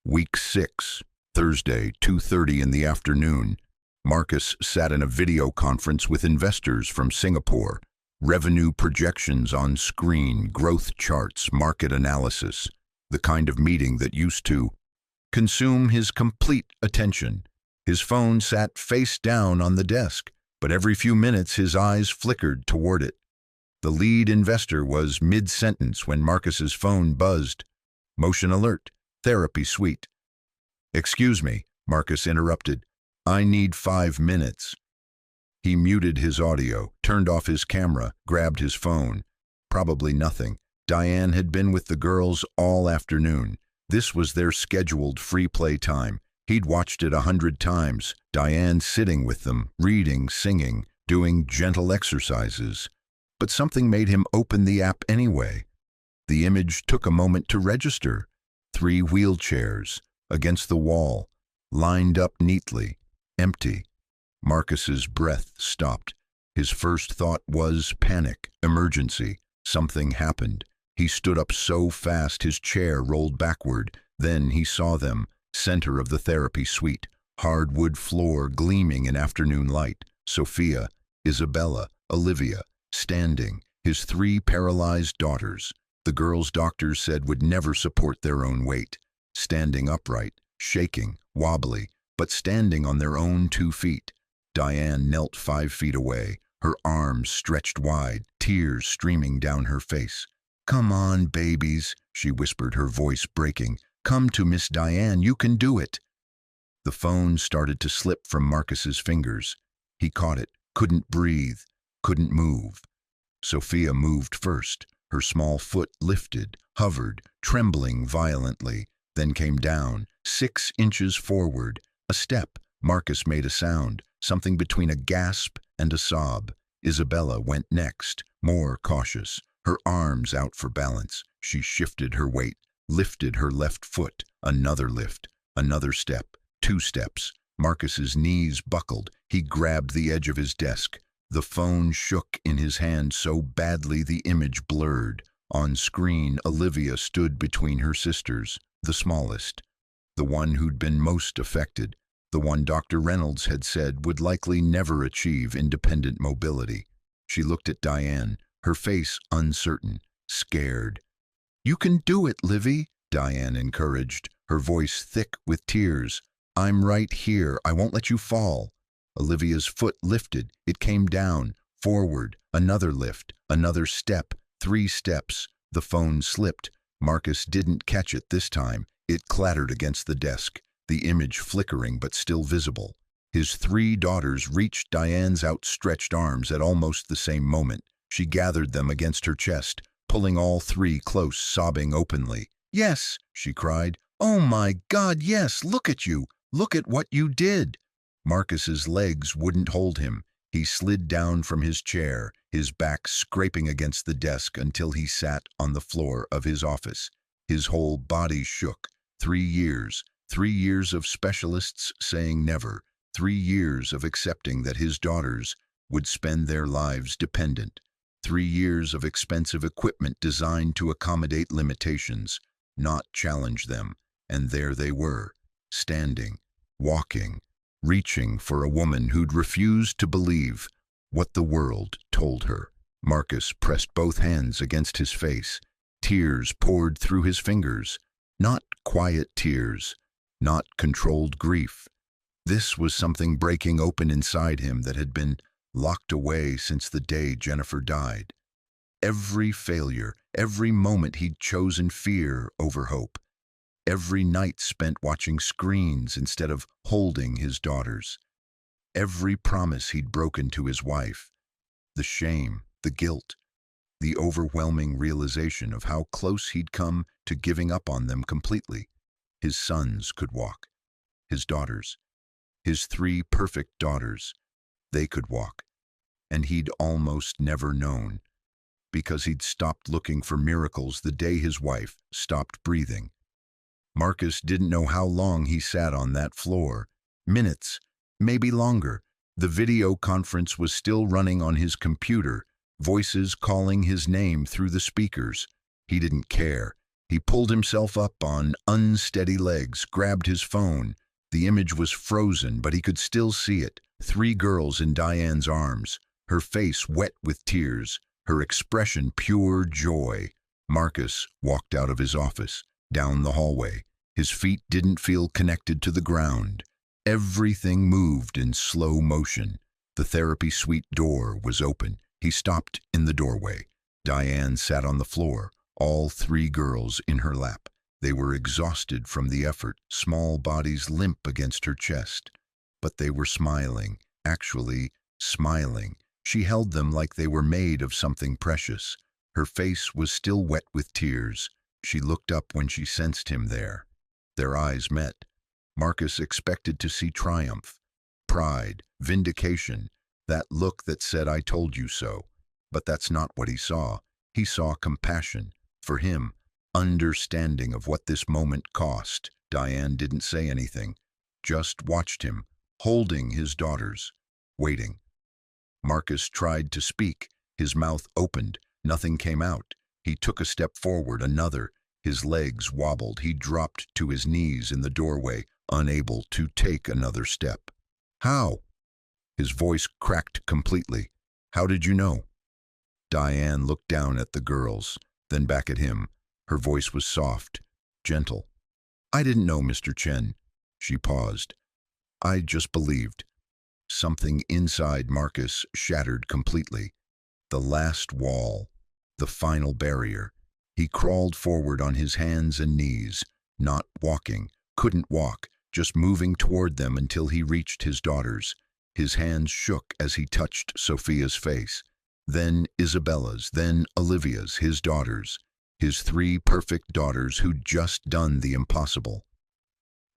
[SPEAKER 1] Week 6, Thursday, 2:30 in the afternoon. Marcus sat in a video conference with investors from Singapore. Revenue projections on screen, growth charts, market analysis. The kind of meeting that used to consume his complete attention. His phone sat face down on the desk, but every few minutes his eyes flickered toward it. The lead investor was mid-sentence when Marcus's phone buzzed. Motion alert, therapy suite. Excuse me, Marcus interrupted. I need 5 minutes. He muted his audio, turned off his camera, grabbed his phone. Probably nothing. Diane had been with the girls all afternoon. This was their scheduled free play time. He'd watched it 100 times. Diane sitting with them, reading, singing, doing gentle exercises. But something made him open the app anyway. The image took a moment to register. 3 wheelchairs, against the wall, lined up neatly, empty. Marcus's breath stopped. His first thought was panic, emergency. Something happened. He stood up so fast his chair rolled backward. Then he saw them, center of the therapy suite, hardwood floor gleaming in afternoon light. Sophia, Isabella, Olivia, standing, his 3 paralyzed daughters. The girls doctors said would never support their own weight. Standing upright, shaking, wobbly, but standing on their own 2 feet. Diane knelt 5 feet away, her arms stretched wide, tears streaming down her face. "Come on, babies," she whispered, her voice breaking. "Come to Miss Diane, you can do it." The phone started to slip from Marcus's fingers. He caught it, couldn't breathe, couldn't move. Sophia moved first. Her small foot lifted, hovered, trembling violently, then came down, 6 inches forward. A step. Marcus made a sound, something between a gasp and a sob. Isabella went next, more cautious, her arms out for balance. She shifted her weight, lifted her left foot. Another lift, another step, 2 steps. Marcus's knees buckled. He grabbed the edge of his desk. The phone shook in his hand so badly the image blurred. On screen, Olivia stood between her sisters, the smallest, the one who'd been most affected, the one Dr. Reynolds had said would likely never achieve independent mobility. She looked at Diane, her face uncertain, scared. "You can do it, Livy," Diane encouraged, her voice thick with tears. "I'm right here. I won't let you fall." Olivia's foot lifted. It came down, forward, another lift, another step, 3 steps. The phone slipped. Marcus didn't catch it this time. It clattered against the desk, the image flickering but still visible. His 3 daughters reached Diane's outstretched arms at almost the same moment. She gathered them against her chest, pulling all 3 close, sobbing openly. "Yes," she cried. "Oh my God, yes, look at you. Look at what you did." Marcus's legs wouldn't hold him. He slid down from his chair, his back scraping against the desk until he sat on the floor of his office. His whole body shook. 3 years, 3 years of specialists saying never, 3 years of accepting that his daughters would spend their lives dependent, 3 years of expensive equipment designed to accommodate limitations, not challenge them, and there they were, standing, walking, reaching for a woman who'd refused to believe what the world told her. Marcus pressed both hands against his face. Tears poured through his fingers. Not quiet tears, not controlled grief. This was something breaking open inside him that had been locked away since the day Jennifer died. Every failure, every moment he'd chosen fear over hope. Every night spent watching screens instead of holding his daughters. Every promise he'd broken to his wife. The shame, the guilt, the overwhelming realization of how close he'd come to giving up on them completely. His sons could walk. His daughters, his 3 perfect daughters, they could walk. And he'd almost never known, because he'd stopped looking for miracles the day his wife stopped breathing. Marcus didn't know how long he sat on that floor. Minutes, maybe longer. The video conference was still running on his computer, voices calling his name through the speakers. He didn't care. He pulled himself up on unsteady legs, grabbed his phone. The image was frozen, but he could still see it. 3 girls in Diane's arms, her face wet with tears, her expression pure joy. Marcus walked out of his office, down the hallway. His feet didn't feel connected to the ground. Everything moved in slow motion. The therapy suite door was open. He stopped in the doorway. Diane sat on the floor, all 3 girls in her lap. They were exhausted from the effort, small bodies limp against her chest. But they were smiling, actually smiling. She held them like they were made of something precious. Her face was still wet with tears. She looked up when she sensed him there. Their eyes met. Marcus expected to see triumph, pride, vindication, that look that said, "I told you so." But that's not what he saw. He saw compassion. For him, understanding of what this moment cost. Diane didn't say anything, just watched him, holding his daughters, waiting. Marcus tried to speak. His mouth opened. Nothing came out. He took a step forward, another. His legs wobbled. He dropped to his knees in the doorway, unable to take another step. "How?" His voice cracked completely. "How did you know?" Diane looked down at the girls, then back at him. Her voice was soft, gentle. "I didn't know, Mr. Chen." She paused. "I just believed." Something inside Marcus shattered completely. The last wall, the final barrier. He crawled forward on his hands and knees, not walking, couldn't walk, just moving toward them until he reached his daughters. His hands shook as he touched Sophia's face, then Isabella's, then Olivia's, his daughters, his 3 perfect daughters who'd just done the impossible.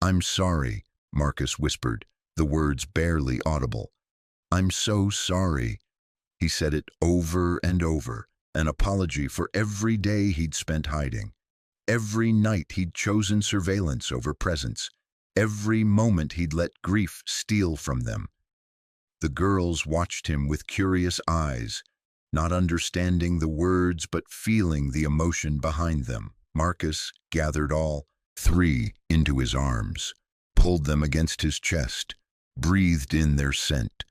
[SPEAKER 1] "I'm sorry," Marcus whispered, the words barely audible. "I'm so sorry." He said it over and over, an apology for every day he'd spent hiding, every night he'd chosen surveillance over presence, every moment he'd let grief steal from them. The girls watched him with curious eyes, not understanding the words but feeling the emotion behind them. Marcus gathered all 3 into his arms, pulled them against his chest, breathed in their scent,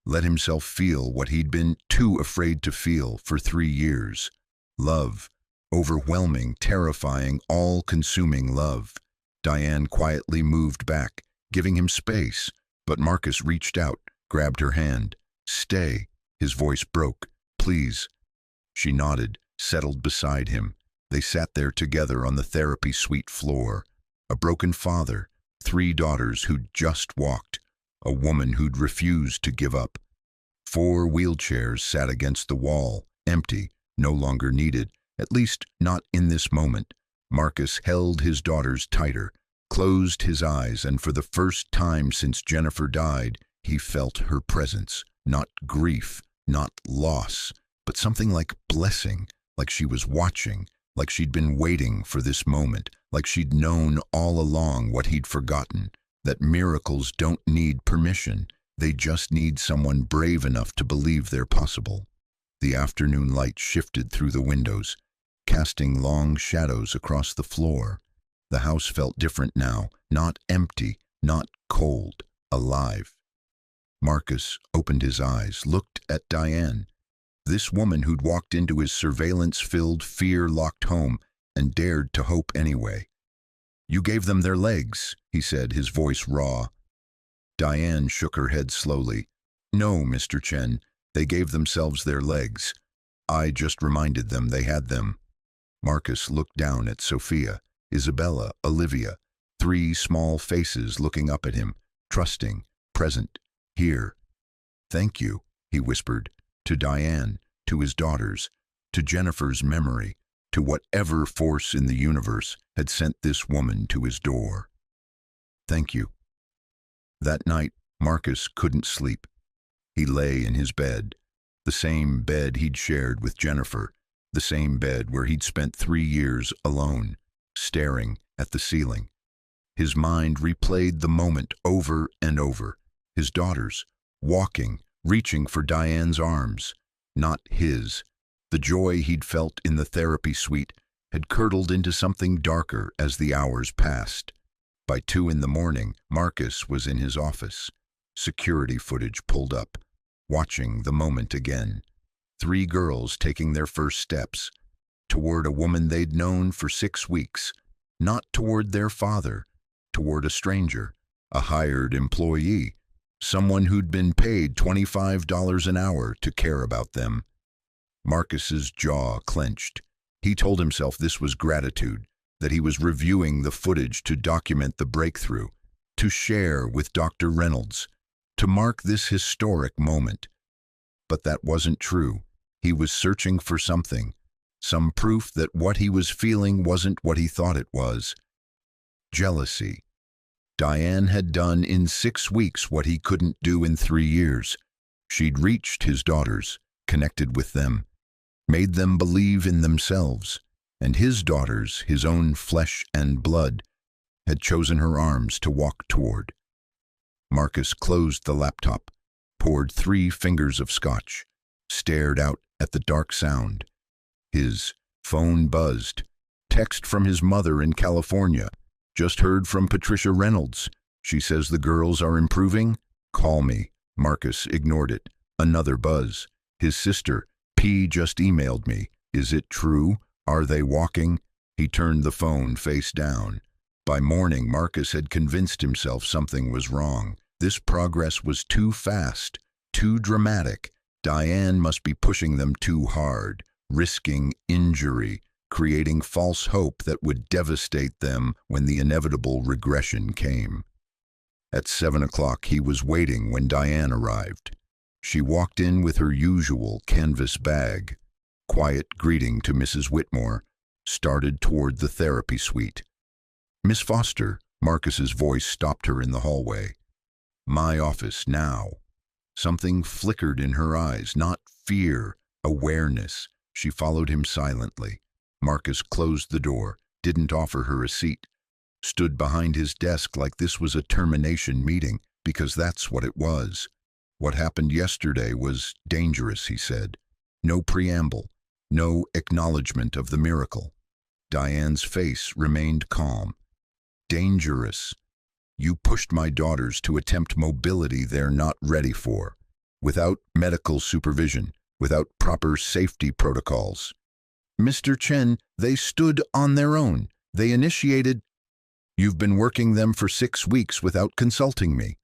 [SPEAKER 1] let himself feel what he'd been too afraid to feel for 3 years. Love, overwhelming, terrifying, all-consuming love. Diane quietly moved back, giving him space, but Marcus reached out, grabbed her hand. "Stay," his voice broke. "Please." She nodded, settled beside him. They sat there together on the therapy suite floor. A broken father, 3 daughters who'd just walked, a woman who'd refused to give up. 4 wheelchairs sat against the wall, empty, no longer needed, at least not in this moment. Marcus held his daughters tighter, closed his eyes, and for the first time since Jennifer died, he felt her presence. Not grief, not loss, but something like blessing, like she was watching, like she'd been waiting for this moment, like she'd known all along what he'd forgotten, that miracles don't need permission, they just need someone brave enough to believe they're possible. The afternoon light shifted through the windows, casting long shadows across the floor. The house felt different now, not empty, not cold, alive. Marcus opened his eyes, looked at Diane, this woman who'd walked into his surveillance-filled, fear-locked home and dared to hope anyway. "You gave them their legs," he said, his voice raw. Diane shook her head slowly. "No, Mr. Chen, they gave themselves their legs. I just reminded them they had them." Marcus looked down at Sophia, Isabella, Olivia, 3 small faces looking up at him, trusting, present, here. "Thank you," he whispered, to Diane, to his daughters, to Jennifer's memory, to whatever force in the universe had sent this woman to his door. "Thank you." That night, Marcus couldn't sleep. He lay in his bed, the same bed he'd shared with Jennifer, the same bed where he'd spent 3 years alone, staring at the ceiling. His mind replayed the moment over and over. His daughters, walking, reaching for Diane's arms, not his. The joy he'd felt in the therapy suite had curdled into something darker as the hours passed. By 2 in the morning, Marcus was in his office. Security footage pulled up, watching the moment again. 3 girls taking their first steps toward a woman they'd known for 6 weeks, not toward their father, toward a stranger, a hired employee, someone who'd been paid $25 an hour to care about them. Marcus's jaw clenched. He told himself this was gratitude, that he was reviewing the footage to document the breakthrough, to share with Dr. Reynolds, to mark this historic moment. But that wasn't true. He was searching for something, some proof that what he was feeling wasn't what he thought it was. Jealousy. Diane had done in 6 weeks what he couldn't do in 3 years. She'd reached his daughters, connected with them, made them believe in themselves, and his daughters, his own flesh and blood, had chosen her arms to walk toward. Marcus closed the laptop, poured 3 fingers of scotch, stared out at the dark sound. His phone buzzed. Text from his mother in California. "Just heard from Patricia Reynolds. She says the girls are improving. Call me." Marcus ignored it. Another buzz. His sister, P, just emailed me. "Is it true? Are they walking?" He turned the phone face down. By morning, Marcus had convinced himself something was wrong. This progress was too fast, too dramatic. Diane must be pushing them too hard, risking injury, creating false hope that would devastate them when the inevitable regression came. At 7 o'clock, he was waiting when Diane arrived. She walked in with her usual canvas bag. Quiet greeting to Mrs. Whitmore, started toward the therapy suite. "Miss Foster," Marcus's voice stopped her in the hallway. "My office now." Something flickered in her eyes, not fear, awareness. She followed him silently. Marcus closed the door, didn't offer her a seat, stood behind his desk like this was a termination meeting, because that's what it was. "What happened yesterday was dangerous," he said. No preamble, no acknowledgement of the miracle. Diane's face remained calm. "Dangerous. You pushed my daughters to attempt mobility they're not ready for, without medical supervision, without proper safety protocols. Mr. Chen, they stood on their own. They initiated. You've been working them for 6 weeks without consulting me,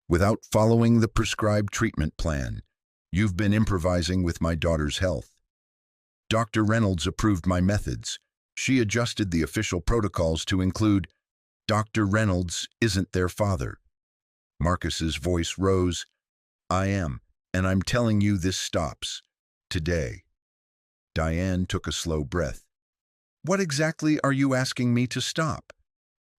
[SPEAKER 1] without following the prescribed treatment plan. You've been improvising with my daughter's health. Dr. Reynolds approved my methods. She adjusted the official protocols to include Dr. Reynolds isn't their father." Marcus's voice rose. "I am, and I'm telling you this stops. Today." Diane took a slow breath. "What exactly are you asking me to stop?"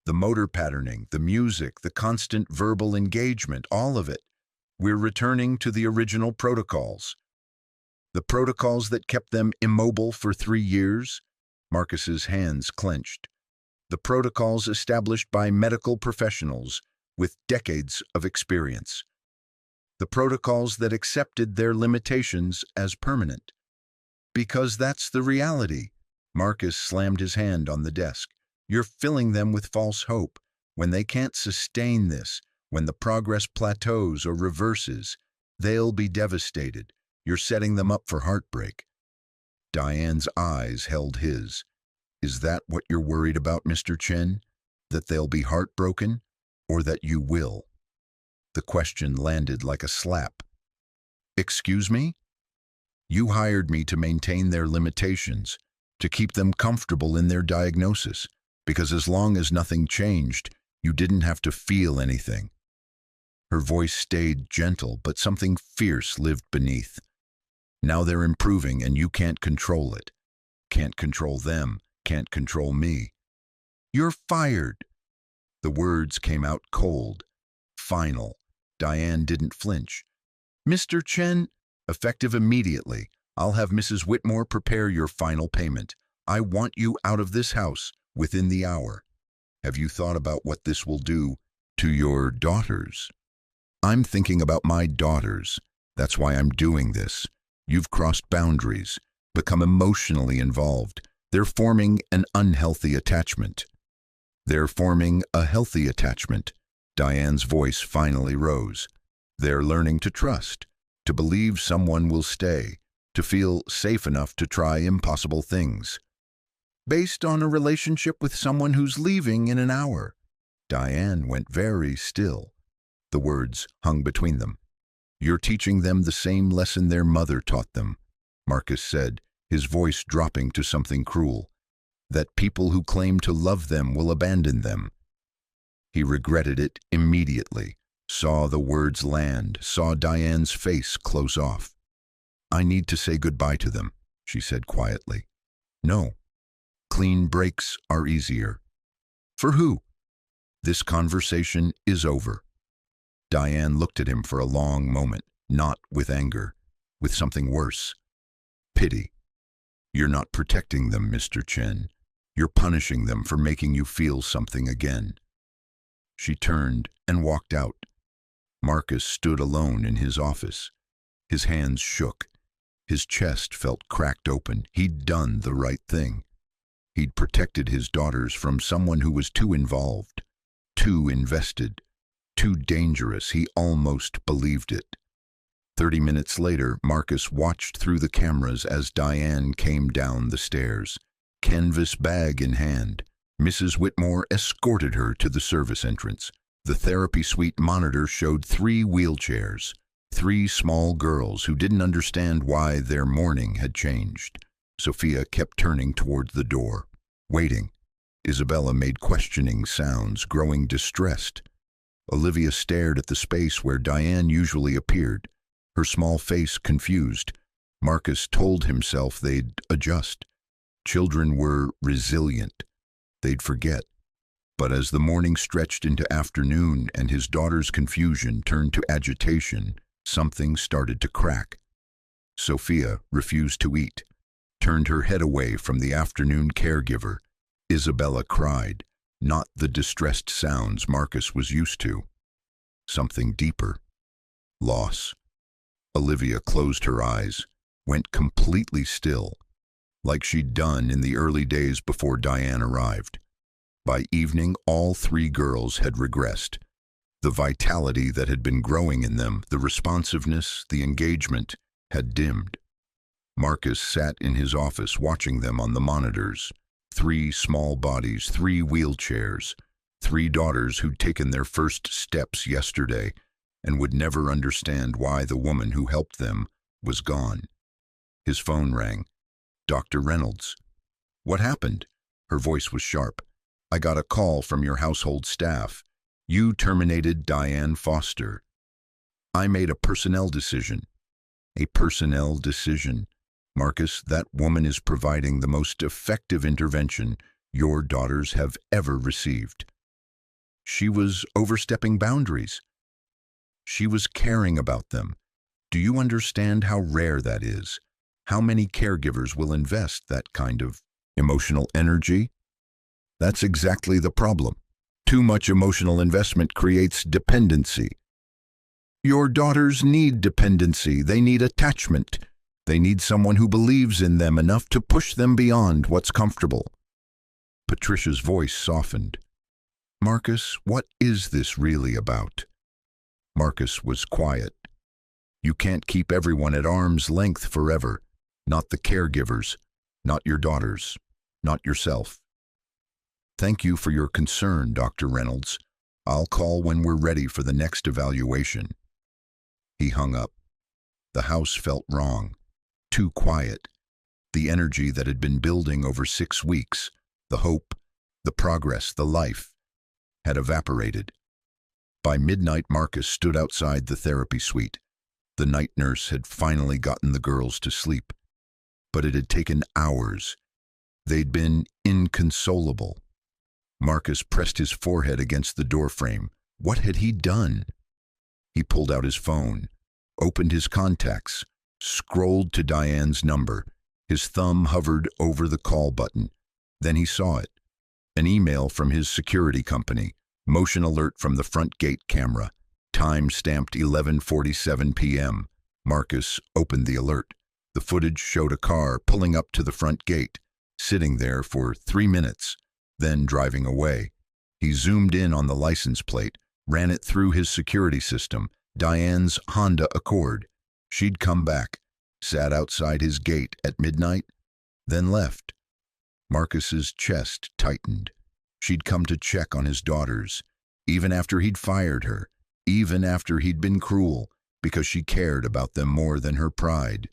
[SPEAKER 1] "The motor patterning, the music, the constant verbal engagement, all of it. We're returning to the original protocols." "The protocols that kept them immobile for 3 years?" Marcus's hands clenched. "The protocols established by medical professionals with decades of experience. The protocols that accepted their limitations as permanent. Because that's the reality." Marcus slammed his hand on the desk. "You're filling them with false hope. When they can't sustain this, when the progress plateaus or reverses, they'll be devastated. You're setting them up for heartbreak." Diane's eyes held his. "Is that what you're worried about, Mr. Chen? That they'll be heartbroken, or that you will?" The question landed like a slap. "Excuse me? You hired me to maintain their limitations, to keep them comfortable in their diagnosis, because as long as nothing changed, you didn't have to feel anything." Her voice stayed gentle, but something fierce lived beneath. "Now they're improving and you can't control it. Can't control them, can't control me. You're fired." The words came out cold, final. Diane didn't flinch. "Mr. Chen, effective immediately. I'll have Mrs. Whitmore prepare your final payment. I want you out of this house within the hour. Have you thought about what this will do to your daughters?" "I'm thinking about my daughters. That's why I'm doing this. You've crossed boundaries, become emotionally involved. They're forming an unhealthy attachment." "They're forming a healthy attachment." Diane's voice finally rose. "They're learning to trust, to believe someone will stay, to feel safe enough to try impossible things." "Based on a relationship with someone who's leaving in an hour." Diane went very still. The words hung between them. "You're teaching them the same lesson their mother taught them," Marcus said, his voice dropping to something cruel. "That people who claim to love them will abandon them." He regretted it immediately, saw the words land, saw Diane's face close off. "I need to say goodbye to them," she said quietly. "No. Clean breaks are easier." "For who?" "This conversation is over." Diane looked at him for a long moment, not with anger, with something worse. Pity. "You're not protecting them, Mr. Chen. You're punishing them for making you feel something again." She turned and walked out. Marcus stood alone in his office. His hands shook. His chest felt cracked open. He'd done the right thing. He'd protected his daughters from someone who was too involved, too invested, too dangerous. He almost believed it. 30 minutes later, Marcus watched through the cameras as Diane came down the stairs, canvas bag in hand. Mrs. Whitmore escorted her to the service entrance. The therapy suite monitor showed 3 wheelchairs, 3 small girls who didn't understand why their morning had changed. Sophia kept turning toward the door, waiting. Isabella made questioning sounds, growing distressed. Olivia stared at the space where Diane usually appeared, her small face confused. Marcus told himself they'd adjust. Children were resilient. They'd forget. But as the morning stretched into afternoon and his daughter's confusion turned to agitation, something started to crack. Sophia refused to eat, turned her head away from the afternoon caregiver. Isabella cried, not the distressed sounds Marcus was used to. Something deeper. Loss. Olivia closed her eyes, went completely still, like she'd done in the early days before Diane arrived. By evening, all three girls had regressed. The vitality that had been growing in them, the responsiveness, the engagement, had dimmed. Marcus sat in his office watching them on the monitors. 3 small bodies, 3 wheelchairs, 3 daughters who'd taken their first steps yesterday and would never understand why the woman who helped them was gone. His phone rang. Dr. Reynolds. What happened? Her voice was sharp. I got a call from your household staff. You terminated Diane Foster. I made a personnel decision. A personnel decision? Marcus, that woman is providing the most effective intervention your daughters have ever received. She was overstepping boundaries. She was caring about them. Do you understand how rare that is? How many caregivers will invest that kind of emotional energy? That's exactly the problem. Too much emotional investment creates dependency. Your daughters need dependency. They need attachment. They need someone who believes in them enough to push them beyond what's comfortable. Patricia's voice softened. Marcus, what is this really about? Marcus was quiet. You can't keep everyone at arm's length forever. Not the caregivers, not your daughters, not yourself. Thank you for your concern, Dr. Reynolds. I'll call when we're ready for the next evaluation. He hung up. The house felt wrong. Too quiet. The energy that had been building over 6 weeks, the hope, the progress, the life, had evaporated. By midnight, Marcus stood outside the therapy suite. The night nurse had finally gotten the girls to sleep. But it had taken hours. They'd been inconsolable. Marcus pressed his forehead against the doorframe. What had he done? He pulled out his phone, opened his contacts, scrolled to Diane's number. His thumb hovered over the call button. Then he saw it. An email from his security company. Motion alert from the front gate camera. Time stamped 11:47 p.m. Marcus opened the alert. The footage showed a car pulling up to the front gate, sitting there for 3 minutes, then driving away. He zoomed in on the license plate, ran it through his security system. Diane's Honda Accord. She'd come back, sat outside his gate at midnight, then left. Marcus's chest tightened. She'd come to check on his daughters, even after he'd fired her, even after he'd been cruel, because she cared about them more than her pride.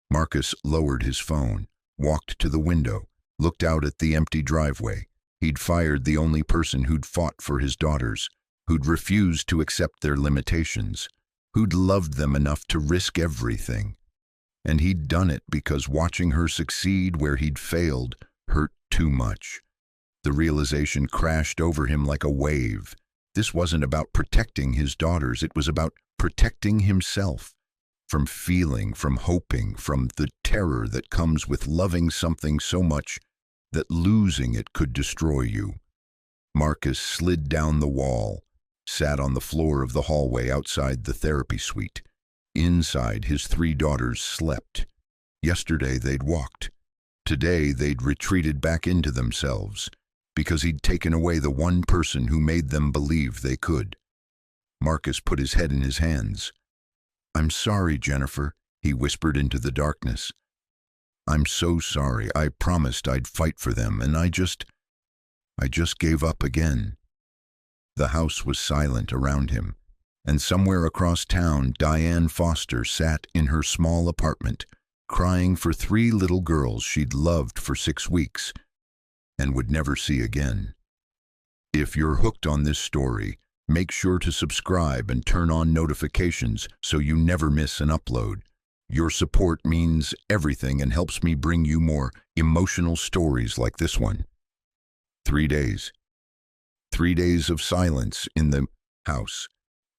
[SPEAKER 1] Marcus lowered his phone, walked to the window, looked out at the empty driveway. He'd fired the only person who'd fought for his daughters, who'd refused to accept their limitations, who'd loved them enough to risk everything. And he'd done it because watching her succeed where he'd failed hurt too much. The realization crashed over him like a wave. This wasn't about protecting his daughters, it was about protecting himself. From feeling, from hoping, from the terror that comes with loving something so much that losing it could destroy you. Marcus slid down the wall, sat on the floor of the hallway outside the therapy suite. Inside, his 3 daughters slept. Yesterday they'd walked. Today they'd retreated back into themselves, because he'd taken away the one person who made them believe they could. Marcus put his head in his hands. I'm sorry, Jennifer, he whispered into the darkness. I'm so sorry. I promised I'd fight for them, and I just gave up again. The house was silent around him, and somewhere across town, Diane Foster sat in her small apartment, crying for 3 little girls she'd loved for 6 weeks and would never see again. If you're hooked on this story, make sure to subscribe and turn on notifications so you never miss an upload. Your support means everything and helps me bring you more emotional stories like this one. 3 days. 3 days of silence in the house.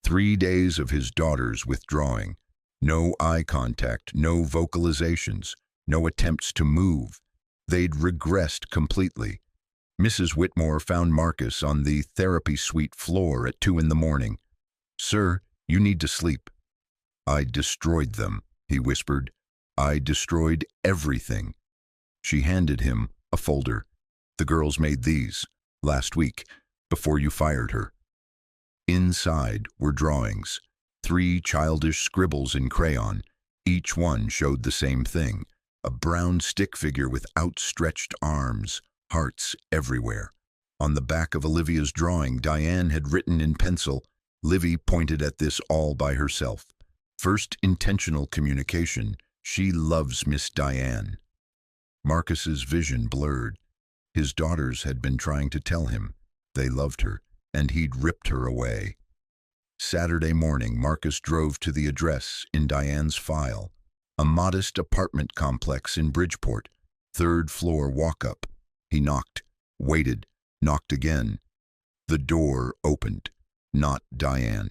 [SPEAKER 1] 3 days of his daughters withdrawing. No eye contact, no vocalizations, no attempts to move. They'd regressed completely. Mrs. Whitmore found Marcus on the therapy suite floor at 2 in the morning. "Sir, you need to sleep." "I destroyed them," he whispered. "I destroyed everything." She handed him a folder. "The girls made these last week, before you fired her." Inside were drawings, 3 childish scribbles in crayon. Each one showed the same thing: a brown stick figure with outstretched arms, hearts everywhere. On the back of Olivia's drawing, Diane had written in pencil. Livy pointed at this all by herself. First intentional communication. She loves Miss Diane. Marcus's vision blurred. His daughters had been trying to tell him they loved her, and he'd ripped her away. Saturday morning, Marcus drove to the address in Diane's file. A modest apartment complex in Bridgeport, 3rd floor walk-up. He knocked, waited, knocked again. The door opened. Not Diane.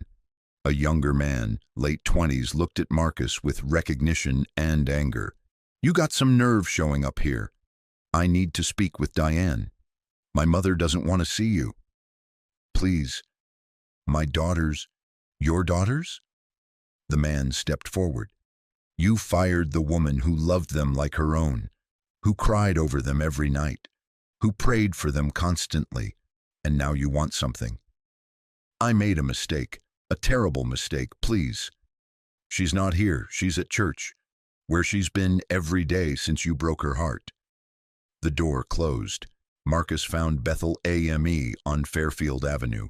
[SPEAKER 1] A younger man, late 20s, looked at Marcus with recognition and anger. "You got some nerve showing up here. I need to speak with Diane. My mother doesn't want to see you." "Please." "My daughters." "Your daughters?" The man stepped forward. "You fired the woman who loved them like her own, who cried over them every night, who prayed for them constantly, and now you want something." "I made a mistake, a terrible mistake, please." "She's not here, she's at church, where she's been every day since you broke her heart." The door closed. Marcus found Bethel AME on Fairfield Avenue,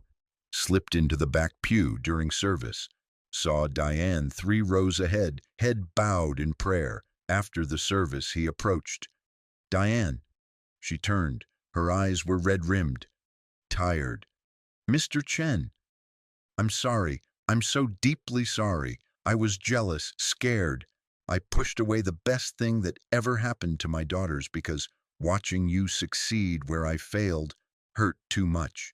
[SPEAKER 1] slipped into the back pew during service, saw Diane 3 rows ahead, head bowed in prayer. After the service, he approached. "Diane." She turned. Her eyes were red-rimmed, tired. "Mr. Chen, I'm sorry. I'm so deeply sorry. I was jealous, scared. I pushed away the best thing that ever happened to my daughters because watching you succeed where I failed hurt too much."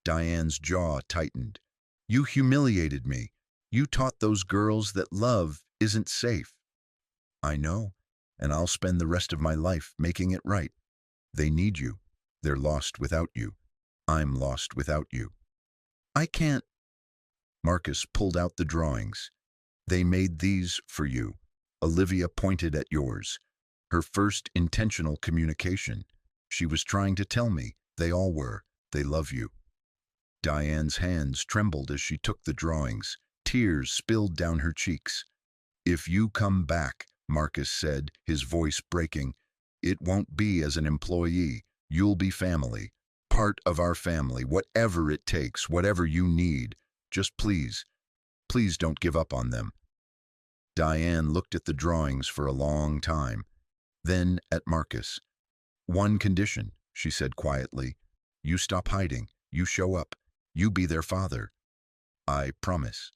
[SPEAKER 1] Diane's jaw tightened. "You humiliated me. You taught those girls that love isn't safe." "I know, and I'll spend the rest of my life making it right. They need you. They're lost without you. I'm lost without you." "I can't." Marcus pulled out the drawings. "They made these for you." Olivia pointed at yours. Her first intentional communication. She was trying to tell me. They all were. They love you. Diane's hands trembled as she took the drawings. Tears spilled down her cheeks. "If you come back," Marcus said, his voice breaking, "it won't be as an employee. You'll be family, part of our family, whatever it takes, whatever you need. Just please, please don't give up on them." Diane looked at the drawings for a long time, then at Marcus. "One condition," she said quietly. "You stop hiding. You show up. You be their father." "I promise."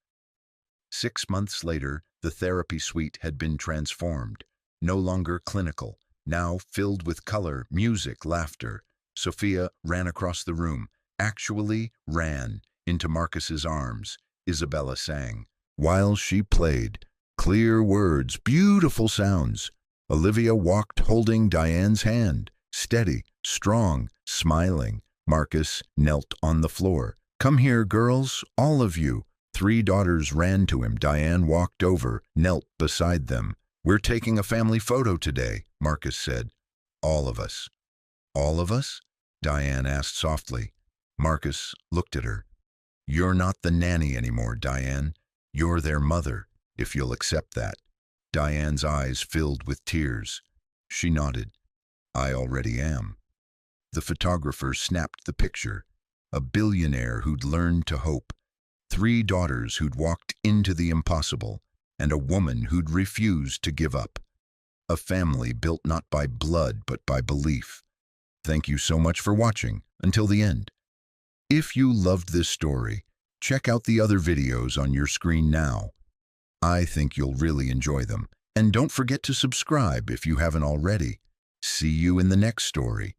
[SPEAKER 1] 6 months later, the therapy suite had been transformed. No longer clinical, now filled with color, music, laughter. Sophia ran across the room, actually ran into Marcus's arms. Isabella sang. While she played, clear words, beautiful sounds. Olivia walked holding Diane's hand, steady, strong, smiling. Marcus knelt on the floor. "Come here, girls, all of you." 3 daughters ran to him. Diane walked over, knelt beside them. "We're taking a family photo today," Marcus said. "All of us." "All of us?" Diane asked softly. Marcus looked at her. "You're not the nanny anymore, Diane. You're their mother, if you'll accept that." Diane's eyes filled with tears. She nodded. "I already am." The photographer snapped the picture. A billionaire who'd learned to hope. 3 daughters who'd walked into the impossible, and a woman who'd refused to give up. a family built not by blood but by belief. Thank you so much for watching until the end. If you loved this story, check out the other videos on your screen now. I think you'll really enjoy them. And don't forget to subscribe if you haven't already. See you in the next story.